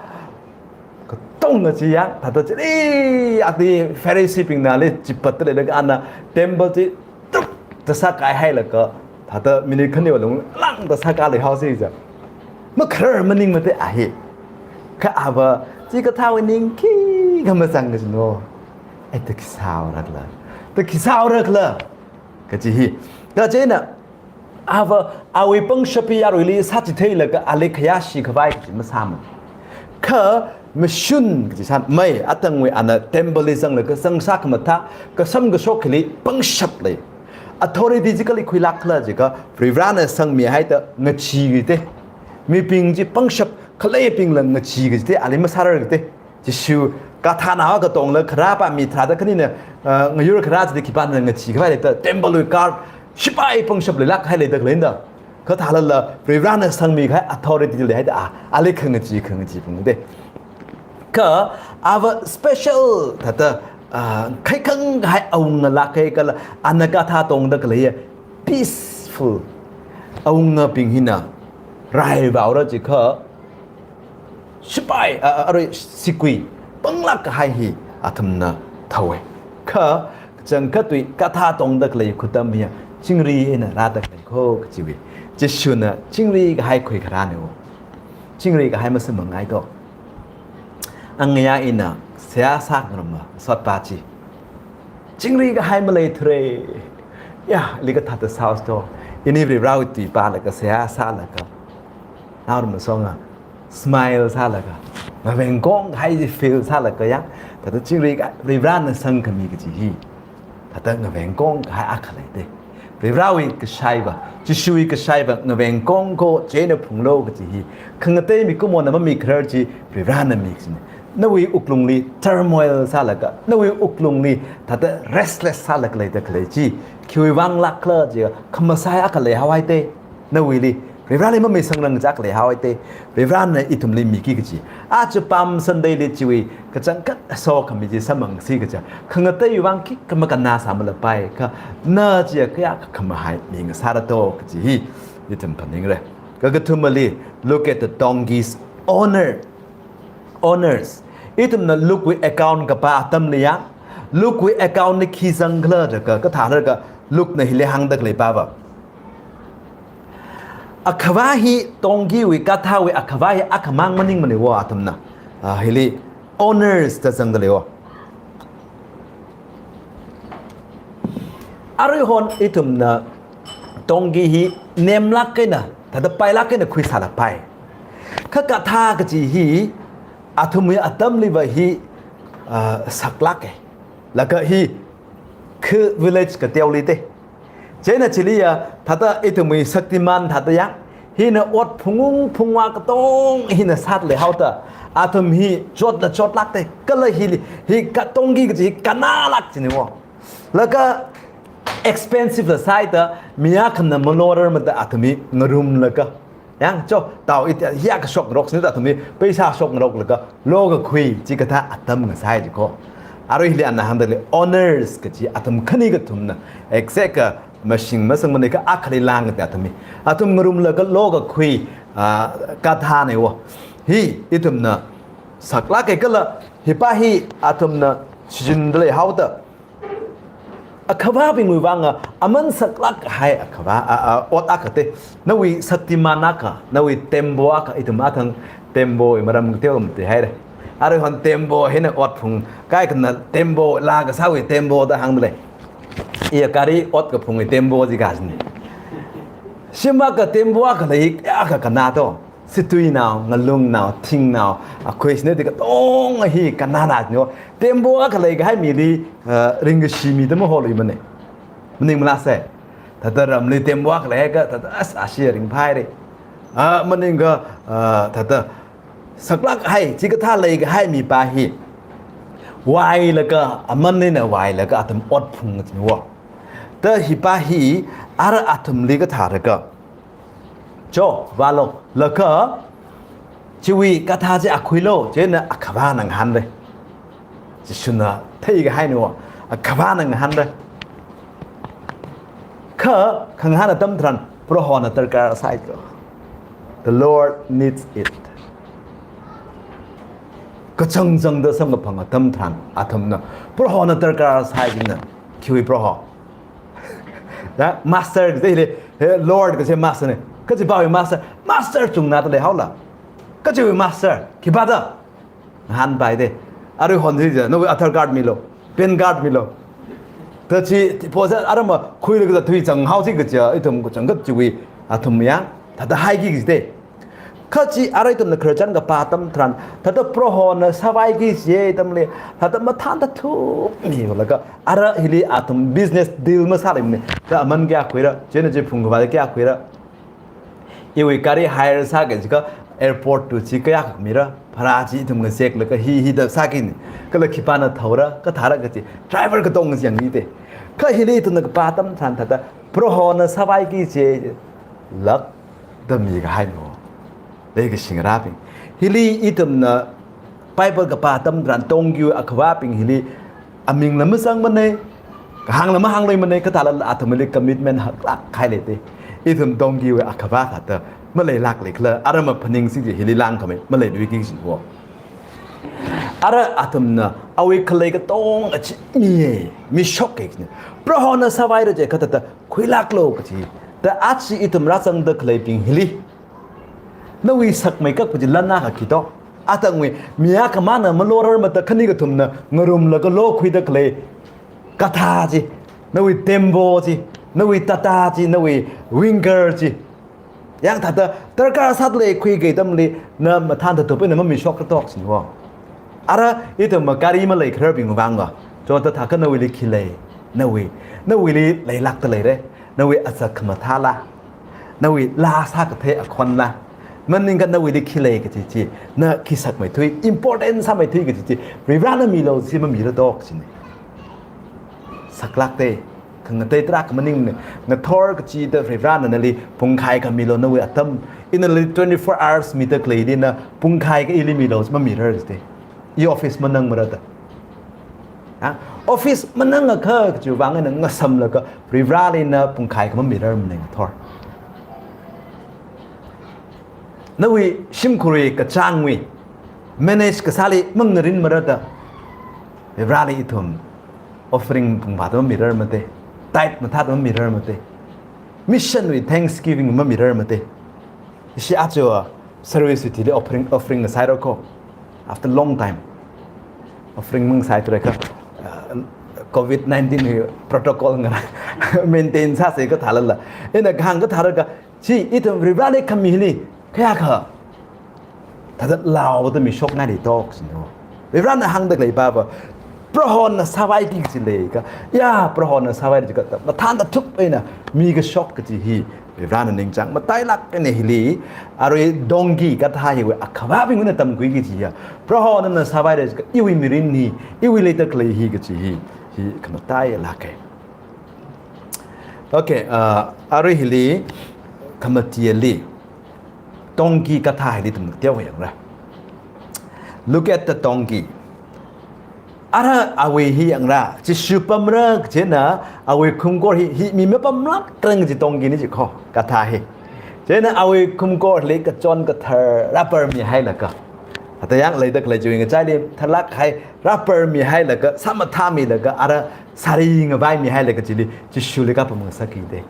Tonga Chia, Tata at the ferry shipping knowledge, but the Anna temple the Sakai Hilaka, 他的明天肯定有龙浪的啥咖喱好些着，么可儿么宁么的啊嘿，可阿不这个他会宁起，他们三个是喏，哎得去烧了了，得去烧了了，个这嘿，个这呢，阿不阿为帮小皮亚瑞里啥子推了个阿里克亚西克外什么啥么，可。ไม่ชุนกิจการไม่อาตั้งไว้อันนั้นเทมเบลิซังเลยก็สังสักมาท่าก็ซ้ำก็โชคเลยปังฉับเลยอัธริจิก็เลยคุยลักเลยจีก็ฟรีร้านเนี่ยสังมีให้แต่เงชีกิเตมีปิงจีปังฉับเขาเลยปิงเลยเงชีกิเตอะไรมาสาระกิเตจีชิวกาทานาก็ตรงเลยครับมีทราดกันนี่เนี่ยเงยูร์ครับจะคิดว่าเงชีก็ได้แต่เทมเบลิการชิบายปังฉับเลยลักให้เลยแต่เลยเนาะเขาทาเลยฟรีร้านเนี่ยสังมีให้อัธริจิเลยให้แต่อะไรคือเงชีปังเตก็อาว่า special แต่ใครขังให้เอาเงินละใครก็ละอันนั้นก็ท่าตรงนั้นก็เลย peaceful เอาเงินปิงหินะไรบ่าวเราจะเขาชิบายอะไรสิกุยปังลักให้ฮีอาทำนะเท่าไหร่ก็จังก็ตุยก็ท่าตรงนั้นก็เลยคุณตามีจิงรีนะราตะเลยเขาจีวีจะชวนนะจิงรีก็ให้คุยกันเนี่ยจิงรีก็ให้มาเสมอไงตัวอังเงียอินะเสียสักหน่อยมาสอดปาจีจิงรีก็ให้มาเลยเทรยาลิก็ทัดสาวส์ตัวอินี่เราตีปาแล้วก็เสียสักแล้วก็เราดูมาส่งอ่ะสไมล์สักแล้วก็มาเป็นกงให้ฟีลสักแล้วก็ยังแต่ตัวจิงรีก็เราเนี่ยสังคมีก็จีแต่ตัวมาเป็นกงให้อักเลยเด้เราอีกก็ใช่ป่ะจะช่วยก็ใช่ป่ะมาเป็นกงก็เจนพุ่งโลก็จีข้างเต้มีกุมารมันมีเครือจีเราเนี่ยมีสินวีอุกลุงลี turmoil ซาละก็นวีอุกลุงลีถ้าแต่ restless ซาละก็เลยแต่เลยจีคิววังลักเลจีคำมาใช้อักเลยฮาวายเต้นวีลีเรื่องอะไรมันไม่สังเกตจากเลยฮาวายเต้เรื่องนั้นอิทุมลีมีกี่กจีอาจจะปั๊มสันเดย์ลีจีวีก็จังก็โซ่คำมีจีสมังสีก็จะข้างเต้อยู่วังคิดคำมากันนาสามละไปก็น่าจะก็อยากคำมาให้มีเงินซาละโตกจีอิทุมพันยังเลยก็กระทุ่มลี look at the donkey's owners itu na look with account ka pa tam liya look with account ni khizang khla ka thar ka look na hile hang dak le pa ba akhwa hi tonggi wi ka tha wi akhwa hi akhamang maning mane wa atam na hile owners ta sang le wa ari hon itum na tonggi hi nem lak ke na ta da pai lak ke na khui sa la pai ka ka tha ka ji hiอาทุมีอาตัมลิบะฮีสักลักแล้วก็ฮีคือ village กับเตียวลีเต้เจน่าชิลีอะถ้าตาไอทุมีสักติมันถ้าตายังฮีน่ะอดพุงวากระตงฮีน่ะสัตว์เลยเขาตาอาทุมีฮีจดลักเต้ก็เลยฮีกระตงกีก็จะฮีกันน่ารักจริงวะแล้วก็ expensive ละไซต์ตามีอาคันน่ะมโนรามันตาอาทุมีงรุมแล้วก็ยังเจ้าเต่าอีกอยากชกนรกนี่แต่ตรงนี้ไปชาชกนรกแล้วก็โลกก็คุยจีกระทะอัตมกันใช่จีก็อะไรที่อันนั้นฮันเดล honors ก็จีอัตมขันนี้ก็ทุ่มนะ exact มาชิงมาสังมันนี่ก็อักขระลางกันแต่อัตมีอัตมงรุมแล้วก็โลกก็คุยกระทะเนี่ยวะฮีอีทุ่มนะสักลักก็ละฮิป้าฮีอัตมนะชินเลยเขาแต่อขวาเป็นมือวางอามันสักลักให้อขวาอดอักเตนวีสติมานักนวีเต็มโบอักอิตมาทั้งเต็มโบมาดำเที่ยวมันตีให้เลยอะไรคนเต็มโบเห็นอดพุงใกล้กันนะเต็มโบลากระซ้ายเต็มโบตะหังไปเลยอีการีอดกับพุงเต็มโบสิกันนี่ชิมากเต็มโบอักเลยอักกันนาโตสิตุยนาวงลุงนาวทิ้งนาวคุยสเนติก็ต้องฮีกันนาดเนาะเต็มโบอักเลยก็ให้มีดีริงกชีมีแต่ไม่พอเลยมันเนี่ยมันนี่มันละเสถ้าแต่รำเลยเต็มโบอักเลยก็ถ้าอาเซียริงไพ่เลยมันนี่ก็ถ้าแต่สักลักให้จิกท่าเลยก็ให้มีปาฮีวายแล้วก็มันนี่นะวายแล้วก็อาตมอดพุงกันวะแต่ฮิปาฮีอะไรอาตมเลยก็ท่าแล้วก็โจวาโลแล้วก็ชีวิตกท่าจะอคุยโลเจนอักบ้านังหันเลยจะชุนที่ก็ให้หนูอักบ้านังหันเลยข้าขังหันตั้มทรันเพราะหอนตระการใส่ก็ The Lord needs it ก็จังเดือดสมกับพังตั้มทรันอาทมนะเพราะหอนตระการใส่กินนะคิวเพราะหอนะมาสเตอร์ที่เลย เฮ้ Lord ก็ใช่ Master เนี่ยก็จะบอกว่า Master จุงนาตะเลยเขาล่ะก็จะเป็น Master คิดบ้าเด้อหันไปเด้อะไรคนที่จะนู้นอัลเทอร์การ์ดมิโลเป็นการ์ดมิโลแต่ที่พอจะอะไรมาคุยเลยก็จะทุยจังเขาที่ก็จะไอ้ทำก็จังก็จะวิทำยังถ้าจะให้กี่สิข้าจีอะไรตัวนักเรียนกับป้าตั้มทรันถ้าจะโปรโหนสบายกี่สิตั้มเลยถ้าจะมาทานจะทุบนี่แล้วก็อะไรฮิลีอาทำ business deal มาสักอย่างนี้แต่มันแก่คุยละเจนจะพุ่งกับอะไรแก่คุยละอีวิการี hire สักอย่างก็ airport ตัวจีก็อยากมีละพระจีทำเงินเสกแล้วก็ฮีเดสักอย่างนี้ก็เลยคิดว่าน่าเท่าละก็ท่าละก็จี driver ก็ต้องเงินอย่างนี้เด้ข้าฮิลีตัวนักป้าตั้มทรันถ้าจะโปรโหนสบายกี่สิลักดมีก็ให้หนูได้ก็สิ่งราบิงฮิลีอีตมนะไปเปิดกับป้าตั้มรันตรงอยู่อักว่าปิงฮิลีอามิงละไม่สั่งมันเลยหางละไม่หางเลยมันเลยก็ตาละอาทำเลยคอมมิตเมนต์หักลักใครเลยตีอีตมตรงอยู่อักว่าถ้าเตอเมื่อเลยลักเลยคืออะไรมาพนิงสิ่งที่ฮิลีลังเขาไม่เมื่อเลยดูวิ่งสิหัวอะไรอาทำนะเอาไว้เคยก็ต้องมีช็อกเองเนี่ยเพราะฮอนะสบายเลยเจ้าก็แต่คุยลักโลกทีแต่อาชีอีตมรักสังเดเคยปิงฮิลีนวีสักไม่ก็จะล้านหน้าคิดต่ออาตังเวมีอาขมานะมันโลรมาตะคันนี้ก็ทุ่มนะงรุมแล้วก็โลคุยตะเคลกาทาจีนวีเทมโบจีนวีตาตาจีนวีวิงเกอร์จียังถ้าตระการสัตว์เลยคุยกันตั้มเลยนะมาทานแต่ตัวเป็นมันมีช็อกกระตอกสิวะอะไรอีตัวมาการีมาเลยเคยบินมาบังวะจนตะถากันนวีลิคิเลยนวีลิเลยลักตะเลยเด้นวีอัศขมาทาละนวีลาซากเทอคอนละมันนึงกันนวีดิคิเลกันจีนะคิดสักไม่ทุย important สักไม่ทุยกันจีริบรานะมีโลสิมันมีโลดอกสิเนี่ยสักลักเตะขังเตะตรักมันนึงเนี่ยนะทอร์กจีเตอริบรานะนั่นเลยปุ่งไข่กันมีโลนวีอัตมอินนั่นเลย24 hours มีตะเคลีดินะปุ่งไข่ก็อิลิมีโลมันมีเรื่องสิอีออฟฟิศมันนั่งมาแล้วแต่ออฟฟิศมันนั่งก็คือจู่บางอันนั่งก็ซ้ำแล้วก็ริบราเลยนะปุ่งไข่ก็มันมีเรื่องมันนึงทอร์นวีชิมคุรีกับจางวี manage กับซาลีมึงนรินมาแล้วแต่เวลาลีทุ่ม offering ปุ่งบาทมันมีเรื่องมาเตะ tight มันทัดมันมีเรื่องมาเตะ mission วี Thanksgiving มันมีเรื่องมาเตะชีอาจจะ service ที่ได้ offering กับไซโรโค after long time offering มึงไซตัวไหนครับ COVID-19 นี่ protocol กันนะ maintain ซะสิก็ถ่ายแล้วล่ะเอ็นกางก็ถ่ายแล้วก็ชีอีทุ่มเวลาลีคำมีนี่แค่ค่ะถ้าเราต้องมีช็อกหน้าดีตอกสิเนาะเวลาหน้าหังเด็กเลยบ้าบ่เพราะฮอนน่ะสบายดีสิเลยก็ย่าเพราะฮอนน่ะสบายดีก็มาทานตะทุกไปนะมีก็ช็อกก็จีฮีเวลาหน้าหนึ่งจังมาไต่ลักกันเนี่ยฮิลีอะไรดงกี้ก็ท่าอยู่อ่ะขบ้าเป็นคนตั้มกุยกี่ทีอ่ะเพราะฮอนน่ะสบายดีก็อีวิมิรินนี่อีวิเลยตะเคลีฮีก็จีฮีขมาไต่ลักโอเคอะไรฮิลีขมาเทียลีdonkey ก็ถ่ายได้ถึงเที่ยวอย่างไร look at the donkey อะไรเอาไว้ที่อย่างไรจะชูปั๊มเรื่องเช่นนะเอาไว้คุ้มกอดที่มีไม่ปั๊มรักเรื่องจะ donkey นี่จะข้อก็ถ่ายเช่นนะเอาไว้คุ้มกอดเล็กกับจอนกับเธอ rapper มีให้แล้วก็แต่ยังเลยแต่เลยจะยังใจดีทะลักให้ rapper มีให้แล้วก็สามารถทำมีแล้วก็อะไรสารีงใบมีให้แล้วก็จะชูเล็กกับผมสักทีเดียว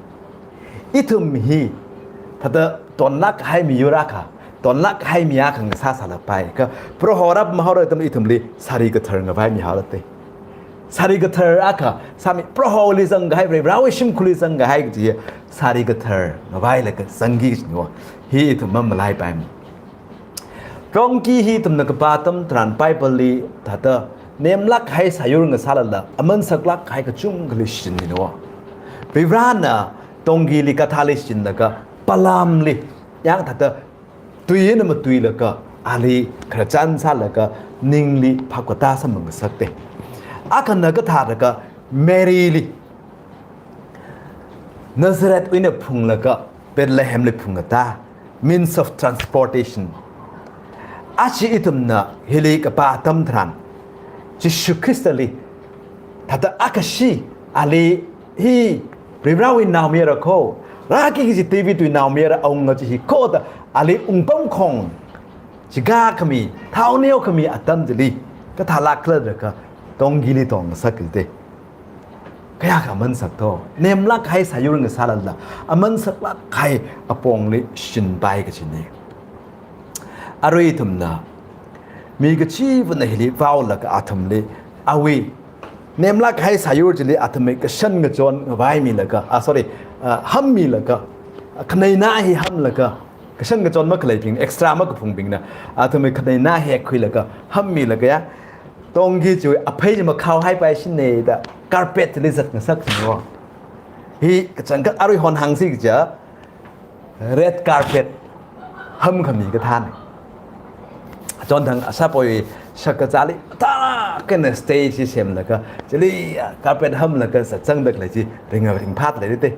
อีทุ่มฮีถ้าตอนนักให้มียุราค่ะตอนนักให้มีอาขังซาสารไปก็เพราะหอรับมาหอเลยตั้งอีทุ่มลีสารีก็เธอเงาไปมีหาละเตสารีก็เธออาค่ะสามีเพราะหอลิสังให้ไปเราชิมคุลิสังให้ก็จีสารีก็เธอเงาไปเลยก็สังกีสนัวฮีอีทุ่มมันมาไล่ไปตรงกี้ฮีทุ่มนักปาตั้มตรันไปบลีถ้าเนมลักให้สายุรงซาลละมันสักลักให้ก็จุ่มกลิชินนัวไปร้านน่ะตรงกี้ลิกาทาลิชินแล้วก็ปลามลิยังถ้าตุยนมาตุยแล้วก็อาลีกระจันซาแล้วก็นิงลิพักตาสมังสักเตอาคันนักท่าแล้วก็เมรีลินาซาเรตวินพุงแล้วก็เป็นเลห์มลิพุงตา means of transportation อาชีอิตุมนะเฮลิกับปาตัมทรันจิชุคริสต์ลิถ้าอากาชีอาลีฮีริบราวินนาวเมียร์โคLagi kita TV tu nama merah orang ngaji kota ali umpam kong jika kami tahun ni kami atam jadi kata lakler dekat tong gili tong sakit deh kaya ka man sak to nem la khai sayur ng salan la aman sak la khai apong li shin bai ka chin ni aroi tum na mi ga chi van hili vaw la ka atham li awi nem la khai sayur jili atham ka shan ga jon vai mi la ka sorry ham mi la ka khnai na hi ham la ka ka shan ga jon ma khlai ping extra ma ka phung ping na atham khnai na he khui la ka ham mi la ka ya tong gi chu a phai ma khau hai pai shin ne da carpet li zat na sak no hi ka chang ka aroi hon hang si ja red carpet ham khami ka than chon thang asa poi sak ka chali ta cái này stage xem là cái chỉ li carpet hâm là cái sạch chân được là gì ring phát lại đấy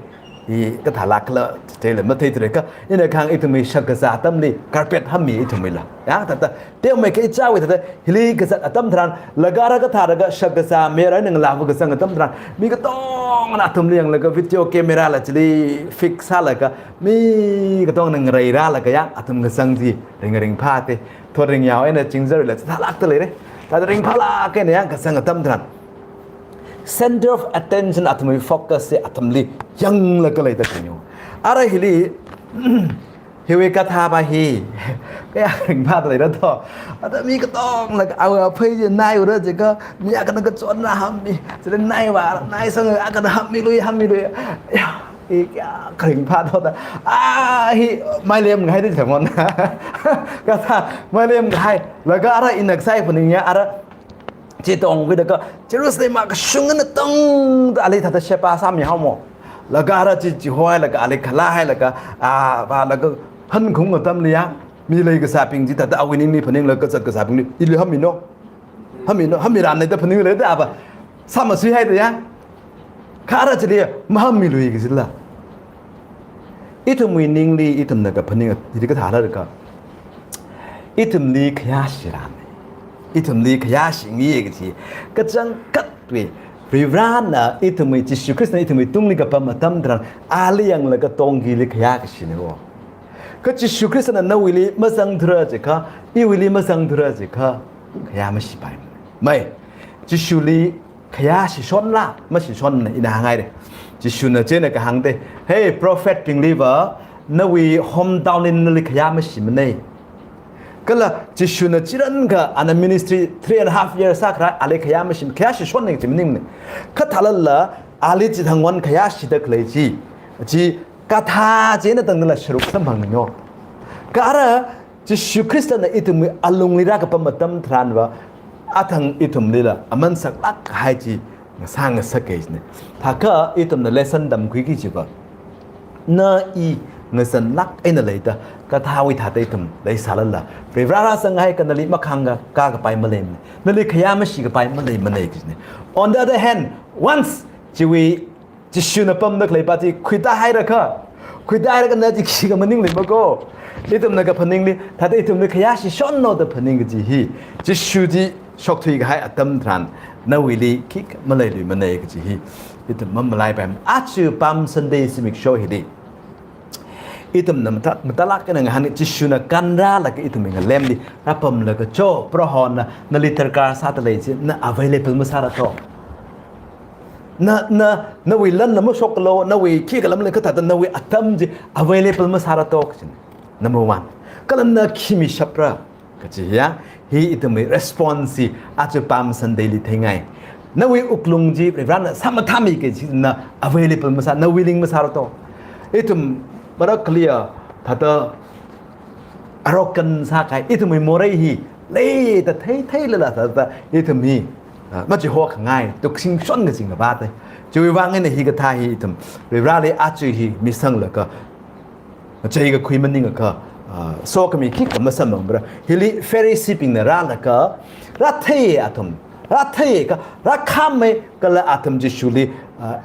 thì cái thả lạc là thế là mất thấy rồi cái nên là khang ít mình sạc cái giá tâm đi carpet hâm mi ít mình là á thật tiêu mấy cái trao vậy thật li cái giá tâm thằng là gara cái thả là cái sạc cái giá mẹ ấy đừng làm cái sang cái tâm thằng mi cái tông là thầm liền là cái video camera là chỉ li fix là cái mi cái tông đừng rầy ra là cái á thầm cái sang gì ring phát thì thôi ring nhau ấy là chính giờ là thả lạc tới đấy ta ring phala cái này cái sang tâm thằng center of attention atom focus se atom li yang la ka lai ta kinyo ara hili hiwe ka tha ba hi cái ring pha lai đó to ata mi ka tong la au phei je nai ro je ka mi ka na ka chon na ham mi je nai wa nai sang ka na ham mi lui ý cái ring pha đó ta hi mai lem ngai đi thằng ngon cái tha mai lem ngai là cái ara inak sai pun nya ara chỉ tông với cái Jerusalem mà cái sung nó tông ali thật sẽ pa sam nhau mò là cái ara chỉ hoài là cái ali khala hay là cái và là cái hân khung ở tâm lý á mi lấy cái saping chỉ thật ao ini pun là cái cái saping đi ili ham mi ran này ta pun lấy ta à sao mà suy hay đấy á khá chỉ đi mà ham mi lui cái gì là ít mùi ninh li ít là cái pun thì cái thả ra được cái ít li khá xí ran ít li khá xí nghĩ cái gì cái chân cắt về vì ran là ít mùi chỉ sự Christ ít mùi tung li cái bầm tâm rằng ali yang là cái tông gì li khá cái gì nữa cái chỉ sự Christ là nấu li mà sang thừa chỉ cả yêu li mà sang thừa chỉ cả khá mà xí bài mày chỉ sự li khá xí son la mà xí son này ina ngay đấy chỉ sự là trên này cái hàng đấy hey prophet Gleever nấu hometown in li khá mà xí mà này cái là chỉ sự là chỉ rằng cái anh ministry 3.5 years sau cái ali khá mà xí khá xí son này chỉ mình này cái thà là ali chỉ thằng ngon khá xí được lấy chỉ cái thà chỉ là từng là sự sắm bằng nhau cái là chỉ sự Christ là ít mình alung li ra cái bầm tâm thran và thằng ít mình là mình sắc lắc hai chỉ sang cái sắc cái này thà cái ít mình lesson đầm quý cái gì vậy nơ y người dân lắc ấy là lấy ta cái thao vi thà tây thầm lấy xả là vì ra sang hay cái này mắc hàng cái bài mà lên này lấy cái mà xí cái bài mà lên cái này on the other hand once chỉ xuyên ở bầm được lấy ba chỉ khuyết ta hay rồi khuyết ta hay cái này chỉ cái mình lấy mà cô ít mình cái phần đi thà tây thầm lấy cái gì xón nó được phần cái gì hi chỉ xuyên chỉ sọc thủy cái hay tâm thàn nấu li kick mà lấy mà này cái gì hi ít mình lại bài chữ băm Sunday Civic Show hi đi ít mình ta lắc cái này hắn chỉ xuyên là can ra là cái ít mình lem đi rapam là cái chỗ pro hòn na liter car sát lại chứ na available mà sát đó na we lần là mất sốc lô na we khi cái lắm lên cái thật na we atam gì available mà sát đó number one cái lần na khi mi shop ra cái gì á hi ít mình response chữ băm Sunday li thế ngay na we uklung gì phải ra sao mà tham cái gì na available mà sát na willing mà sát đó ít mà đó clear thật arrogant sa cái ít mình mua đây hi lấy ta thấy là thật ít mình mà chỉ hoa ngay tục sinh xuân cái gì mà ba đây chỉ vang cái này hi cái thai hi thầm rồi ra lấy ác chữ hi mi sang là cái chơi cái khuyên mình cái so cái mình kích cái mà sắm mà hi li ferry shipping ra là cái ra thấy atom ra thấy cái ra khám mấy cái là atom chỉ xử lý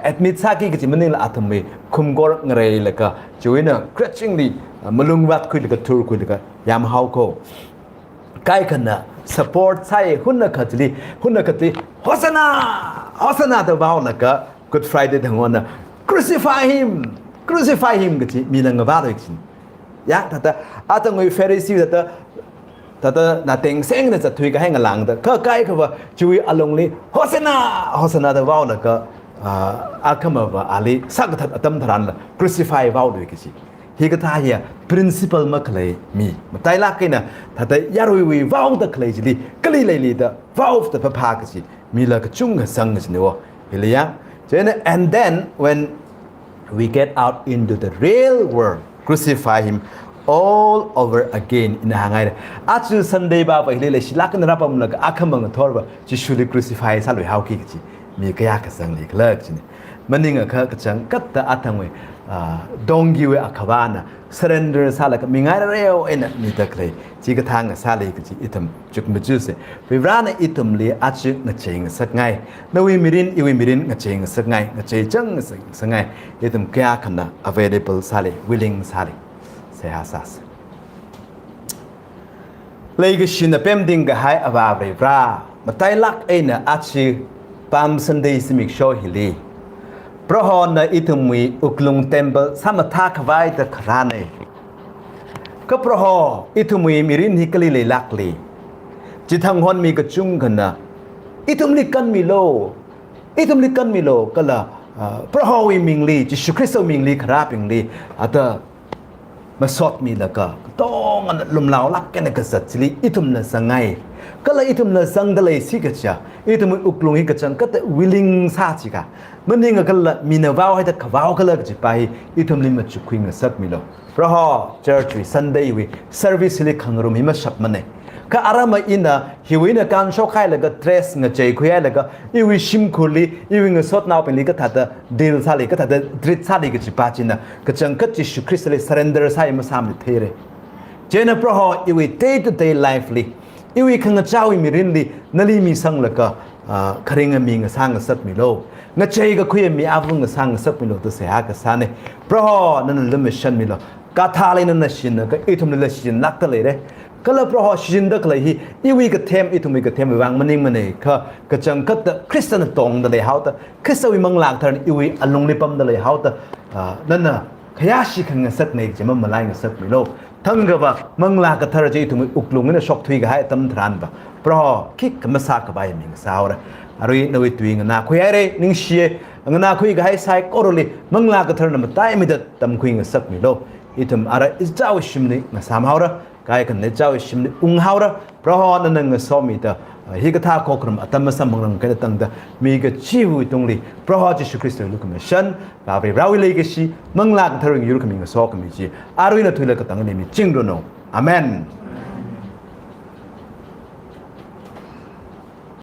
admit sa cái gì mình là atom mấy không có người là cái chú ý nè stretching đi mà lung vắt khui là cái tour khui là cái yam hao cô cái này support sai hun là cái gì hun là cái gì Hosanna đó vào là cái Good Friday thằng ngon nè crucify him cái gì mình là người vào được chứ ya thật atom người Pharisee thật là tiếng sáng là thui cái hàng làng đó cái và chú ý along li Hosanna đó vào là cái อาคำว่าอะไรสักทัดอัตมทรันละ crucify ว้าวด้วยกันสิฮีก็ท่าเฮีย principle มาเคลมีมาไต่ลักกินะถ้าแต่ยารุยว้าวตะเคลจิลีกลีเลยลีตะว้าวตะพากันสิมีละก็จุงกันสังกันสิเนาะเฮียเจน and then when we get out into the real world crucify him all over again in the hangai achu Sunday ba ba hle le shilak na rapam la ka akhamang thor ba chi shuli crucify sa loi hau ki chi mi ka ya ka sang li klak chi maning ka ka chang kat ta athang we dongi we akhabana surrender sa la ka mi ngai reo en mi ta klei chi ka thang sa le ki chi itam chuk mu ju se we rana itum li achu na cheng sak ngai na we mirin i we mirin na cheng sak ngai na che chang sak ngai itum kya khana available sa le willing sa le Sehasas. Lagi sini pemding gahai awabri bra. Matai lak ena achi pam Sunday simik show hili. Prohon na itumwi uklung temple sama tak vai the krane. Ke proho itumwi mirin hikali le lakli. Jithang hon mi kachung kana. Itum likan milo. Itum likan milo kala proho wi mingli Jisu Kristo mingli krap mingli adaมาสดมีแล้วก็ต้องลุมเหลาลักกันในกษัตริย์สิอิทุมน่ะสังไงก็เลยอิทุมน่ะสังเดเลยสิกะจ้ะอิทุมอุกลุงฮิกะจังก็แต่ willing ซาจิกะมันนี่ก็ละมีนาวาวให้ตะขวาวก็เลยก็จะไปอิทุมลิมจุคุยงสักมีแล้วเพราะฮะ church วิ Sunday วิ service ลิขังรุมหิมะฉับมันเนี่ยก็อารามอินะหิวินะการโชคให้แล้วก็ dress งะใจคุยแล้วก็อีวิชิมคุลีอีวิงสดนาวเป็นลิก็ถัดดีลซาลิก็ถัดดริตซาลิก็จะปาจินะก็จังก็จิสุคริสต์เลย surrender ใส่มาสามลิเทเรเจนะเพราะฮะอีวิ day to day life ลิอีวิขังเจ้าอีมิรินลินั่นลิมีสังแล้วก็คริงมีงสร้างสัตมิโลงะใจก็คุยมีอาวุงสร้างสัตมิโลตัวเสียหากษาเนี่ยเพราะฮะนั่นลิมิชันมิโลกาทาเลยนั่นน่ะชินก็อีทุมเลยชินนักตะเลยเด้ก็เลยเพราะว่าชินดักเลยที่อีวีกับเทมอีทุมีกับเทมวางมันนิ่งมันเองก็จังก็แต่คริสเตียนตรงแต่เลยเขาแต่คริสเตียนมังลางเท่านั้นอีวีอารมณ์ในปั๊มแต่เลยเขาแต่นั่นน่ะขยะชิขังเงินสักในจะมันมาไล่เงินสักไม่โลทั้งกับว่ามังลางกับเธอจะอีทุมีอุกลุงนี่ชกทุยกับให้ตั้มทรานปะเพราะคิดกับมาซากกับใบมิงสาวเลยอะไรนวิตุยเงินนาคุยอะไรนิ่งเชียเงินนาคุยกับให้ไซโคโรลีมังลางกับเธอนั้นมาใต้ไม่ได้ตั้มคุยเงินสักไม่โลอีทุมอะไรอิจฉาวิชิมนี่เงินสามเขาละกายกันในเจ้าชิมอุ้งเฮาระเพราะฮอนั่นเองสอมีแต่ฮิกท่าโคกรมอัตมาสมังรังกันตั้งแต่มีก็ชีวิตตรงนี้เพราะฮอจิสุคริสต์ลูกมิชันบาปเราวิเลกชีมังลากทารุงยูรุกมิงสอคมิจีอารุยนัทุยเลกตั้งนี้มีจริงด้วยน้องอาเมน